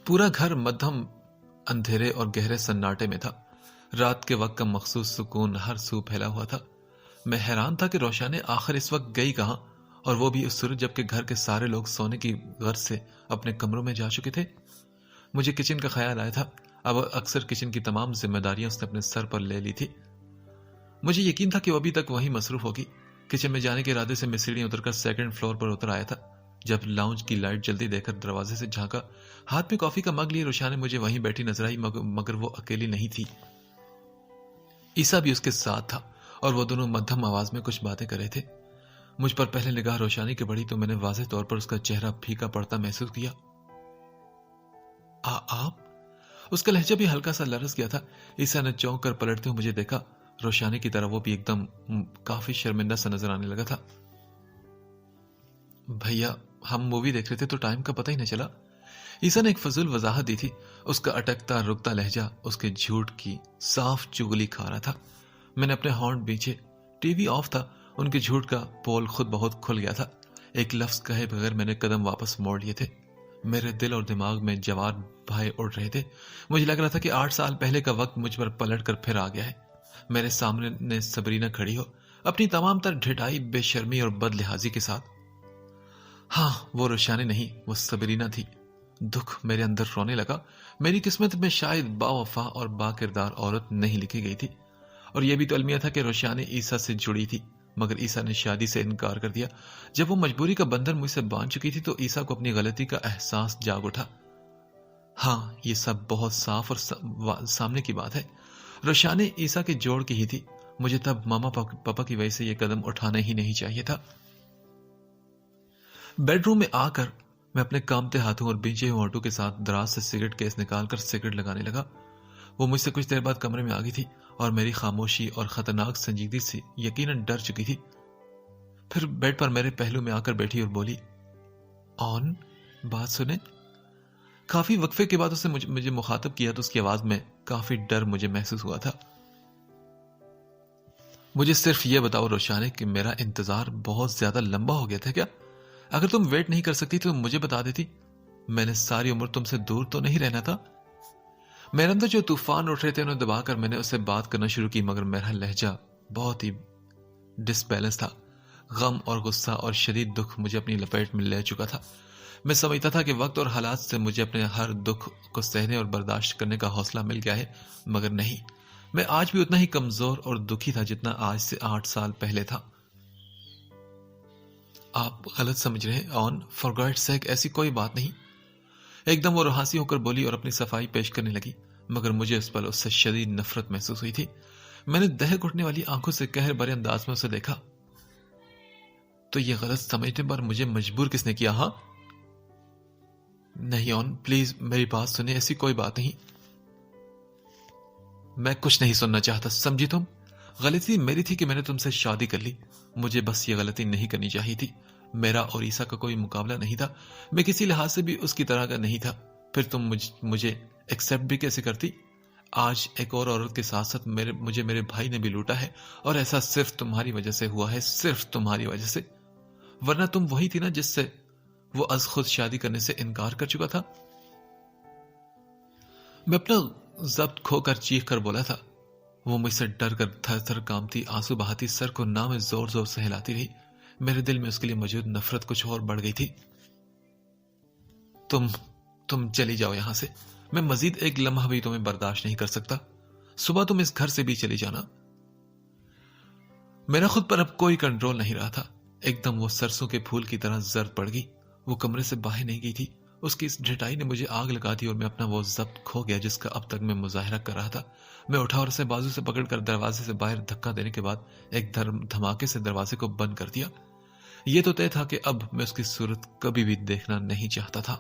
پورا گھر مدھم اندھیرے اور گہرے سناٹے میں تھا۔ رات کے وقت کا مخصوص سکون ہر سو پھیلا ہوا تھا۔ میں حیران تھا کہ روشانے آخر اس وقت گئی کہاں، اور وہ بھی اس صورت جبکہ گھر کے سارے لوگ سونے کی غرض سے اپنے کمروں میں جا چکے تھے۔ مجھے کچن کا خیال آیا تھا۔ اب اکثر کچن کی تمام ذمہ داریاں اس نے اپنے سر پر لے لی تھی۔ مجھے یقین تھا کہ وہ ابھی تک وہیں مصروف ہوگی۔ کچن میں جانے کے ارادے سے میں سیڑھیاں اتر کر سیکنڈ فلور پر اتر آیا تھا۔ جب لاؤنج کی لائٹ جلدی دیکھ کر دروازے سے جھانکا، ہاتھ میں کافی کا مگ لیے روشانے مجھے وہیں بیٹھی نظر آئی، مگر وہ اکیلی نہیں تھی، عیسیٰ بھی اس کے ساتھ تھا، اور وہ دونوں مدھم آواز میں کچھ باتیں کر رہے تھے۔ مجھ پر پہلے نگاہ روشانی کی پڑی تو میں نے واضح طور پر اس کا چہرہ پھیکا پڑتا محسوس کیا۔ آپ؟ اس کا لہجہ بھی ہلکا سا لرز گیا تھا۔ عیسیٰ نے چونک کر پلٹتے ہوئے مجھے دیکھا۔ روشانی کی طرح وہ بھی ایک دم کافی شرمندہ سا نظر آنے لگا تھا۔ بھیا ہم مووی دیکھ رہے تھے تو ٹائم کا پتہ ہی نہ چلا. عیسیٰ نے ایک فضول وضاحت دی تھی. اس کا اٹکتا رکتا لہجہ اس کے جھوٹ کی صاف چگلی کھا رہا تھا. میں نے اپنے ہارن بیچے. ٹی وی آف تھا. ان کے جھوٹ کا پول خود بہت کھل گیا تھا. ایک لفظ کہے بغیر میں نے قدم واپس موڑ لیے تھے. میرے دل اور دماغ میں جوار بھائے اڑ رہے تھے. مجھے لگ رہا تھا کہ 8 سال پہلے کا وقت مجھ پر پلٹ کر پھر آ گیا ہے. میرے سامنے سبرینا کھڑی ہو اپنی تمام تر ڈھٹائی، بے شرمی اور بد لحاظی کے ساتھ. ہاں، وہ روشانی نہیں، وہ سبرینا تھی. دکھ میرے اندر رونے لگا. میری قسمت میں شاید با وفا اور با کردار عورت نہیں لکھی گئی تھی. اور یہ بھی تو المیہ تھا کہ روشانی عیسیٰ سے جڑی تھی، مگر عیسیٰ نے شادی سے انکار کر دیا. جب وہ مجبوری کا بندھن مجھ سے باندھ چکی تھی تو عیسیٰ کو اپنی غلطی کا احساس جاگ اٹھا. ہاں، یہ سب بہت صاف اور سامنے کی بات ہے. روشانی عیسیٰ کے جوڑ کی ہی تھی. مجھے تب ماما پاپا کی وجہ سے یہ قدم اٹھانا ہی نہیں چاہیے تھا. بیڈ روم میں آ کر میں اپنے کامتے ہاتھوں اور بینچے ہوئے ہونٹوں کے ساتھ دراز سے سگریٹ کیس نکال کر سگریٹ لگانے لگا. وہ مجھ سے کچھ دیر بعد کمرے میں آ گئی تھی اور میری خاموشی اور خطرناک سنجیدگی سے یقیناً ڈر چکی تھی. پھر بیڈ پر میرے پہلو میں آ کر بیٹھی اور بولی، آن بات سنیں. کافی وقفے کے بعد اسے مجھے مخاطب کیا تو اس کی آواز میں کافی ڈر مجھے محسوس ہوا تھا. مجھے صرف یہ بتاؤ روشانی کہ میرا انتظار بہت زیادہ لمبا ہو گیا تھا کیا؟ اگر تم ویٹ نہیں کر سکتی تو مجھے بتا دیتی. میں نے ساری عمر تم سے دور تو نہیں رہنا تھا. میرے اندر جو طوفان اٹھ رہے تھے انہیں دبا کر میں نے اس سے بات کرنا شروع کی، مگر میرا لہجہ بہت ہی ڈس بیلنس تھا. غم اور غصہ اور شدید دکھ مجھے اپنی لپیٹ میں لے چکا تھا. میں سمجھتا تھا کہ وقت اور حالات سے مجھے اپنے ہر دکھ کو سہنے اور برداشت کرنے کا حوصلہ مل گیا ہے، مگر نہیں. میں آج بھی اتنا ہی کمزور اور دکھی تھا جتنا آج سے 8 سال پہلے تھا. آپ غلط سمجھ رہے ہیں آن، فار گاڈ سیک ایسی کوئی بات نہیں. ایک دم وہ رہاسی ہو کر بولی اور اپنی صفائی پیش کرنے لگی، مگر مجھے اس پر اس سے شدید نفرت محسوس ہوئی تھی. میں نے دہک اٹھنے والی آنکھوں سے قہر بھرے انداز میں اسے دیکھا. تو یہ غلط سمجھنے پر مجھے مجبور کس نے کیا؟ ہاں نہیں آن، پلیز میری بات سنیں، ایسی کوئی بات نہیں. میں کچھ نہیں سننا چاہتا، سمجھی تم؟ غلطی میری تھی کہ میں نے تم سے شادی کر لی. مجھے بس یہ غلطی نہیں کرنی چاہیے تھی. میرا اور عیسیٰ کا کوئی مقابلہ نہیں تھا. میں کسی لحاظ سے بھی اس کی طرح کا نہیں تھا. پھر تم مجھے ایکسپٹ بھی کیسے کرتی؟ آج ایک اور عورت کے ساتھ ساتھ مجھے میرے بھائی نے بھی لوٹا ہے، اور ایسا صرف تمہاری وجہ سے ہوا ہے، صرف تمہاری وجہ سے. ورنہ تم وہی تھی نا جس سے وہ از خود شادی کرنے سے انکار کر چکا تھا. میں اپنا ضبط کھو کر چیخ کر بولا تھا. وہ مجھ سے ڈر کر تھر تھر کامتی، آنسو بہاتی، سر کو نام زور زور سے ہلاتی رہی. میرے دل میں اس کے لیے موجود نفرت کچھ اور بڑھ گئی تھی. تم چلی جاؤ یہاں سے. میں مزید ایک لمحہ بھی تمہیں برداشت نہیں کر سکتا. صبح تم اس گھر سے بھی چلی جانا. میرا خود پر اب کوئی کنٹرول نہیں رہا تھا. ایک دم وہ سرسوں کے پھول کی طرح زرد پڑ گئی. وہ کمرے سے باہر نہیں گئی تھی. اس کی اس ڈھٹائی نے مجھے آگ لگا دی اور میں اپنا وہ ضبط کھو گیا جس کا اب تک میں مظاہرہ کر رہا تھا. میں اٹھا اور اسے بازو سے پکڑ کر دروازے سے باہر دھکا دینے کے بعد ایک دھماکے سے دروازے کو بند کر دیا. یہ تو طے تھا کہ اب میں اس کی صورت کبھی بھی دیکھنا نہیں چاہتا تھا.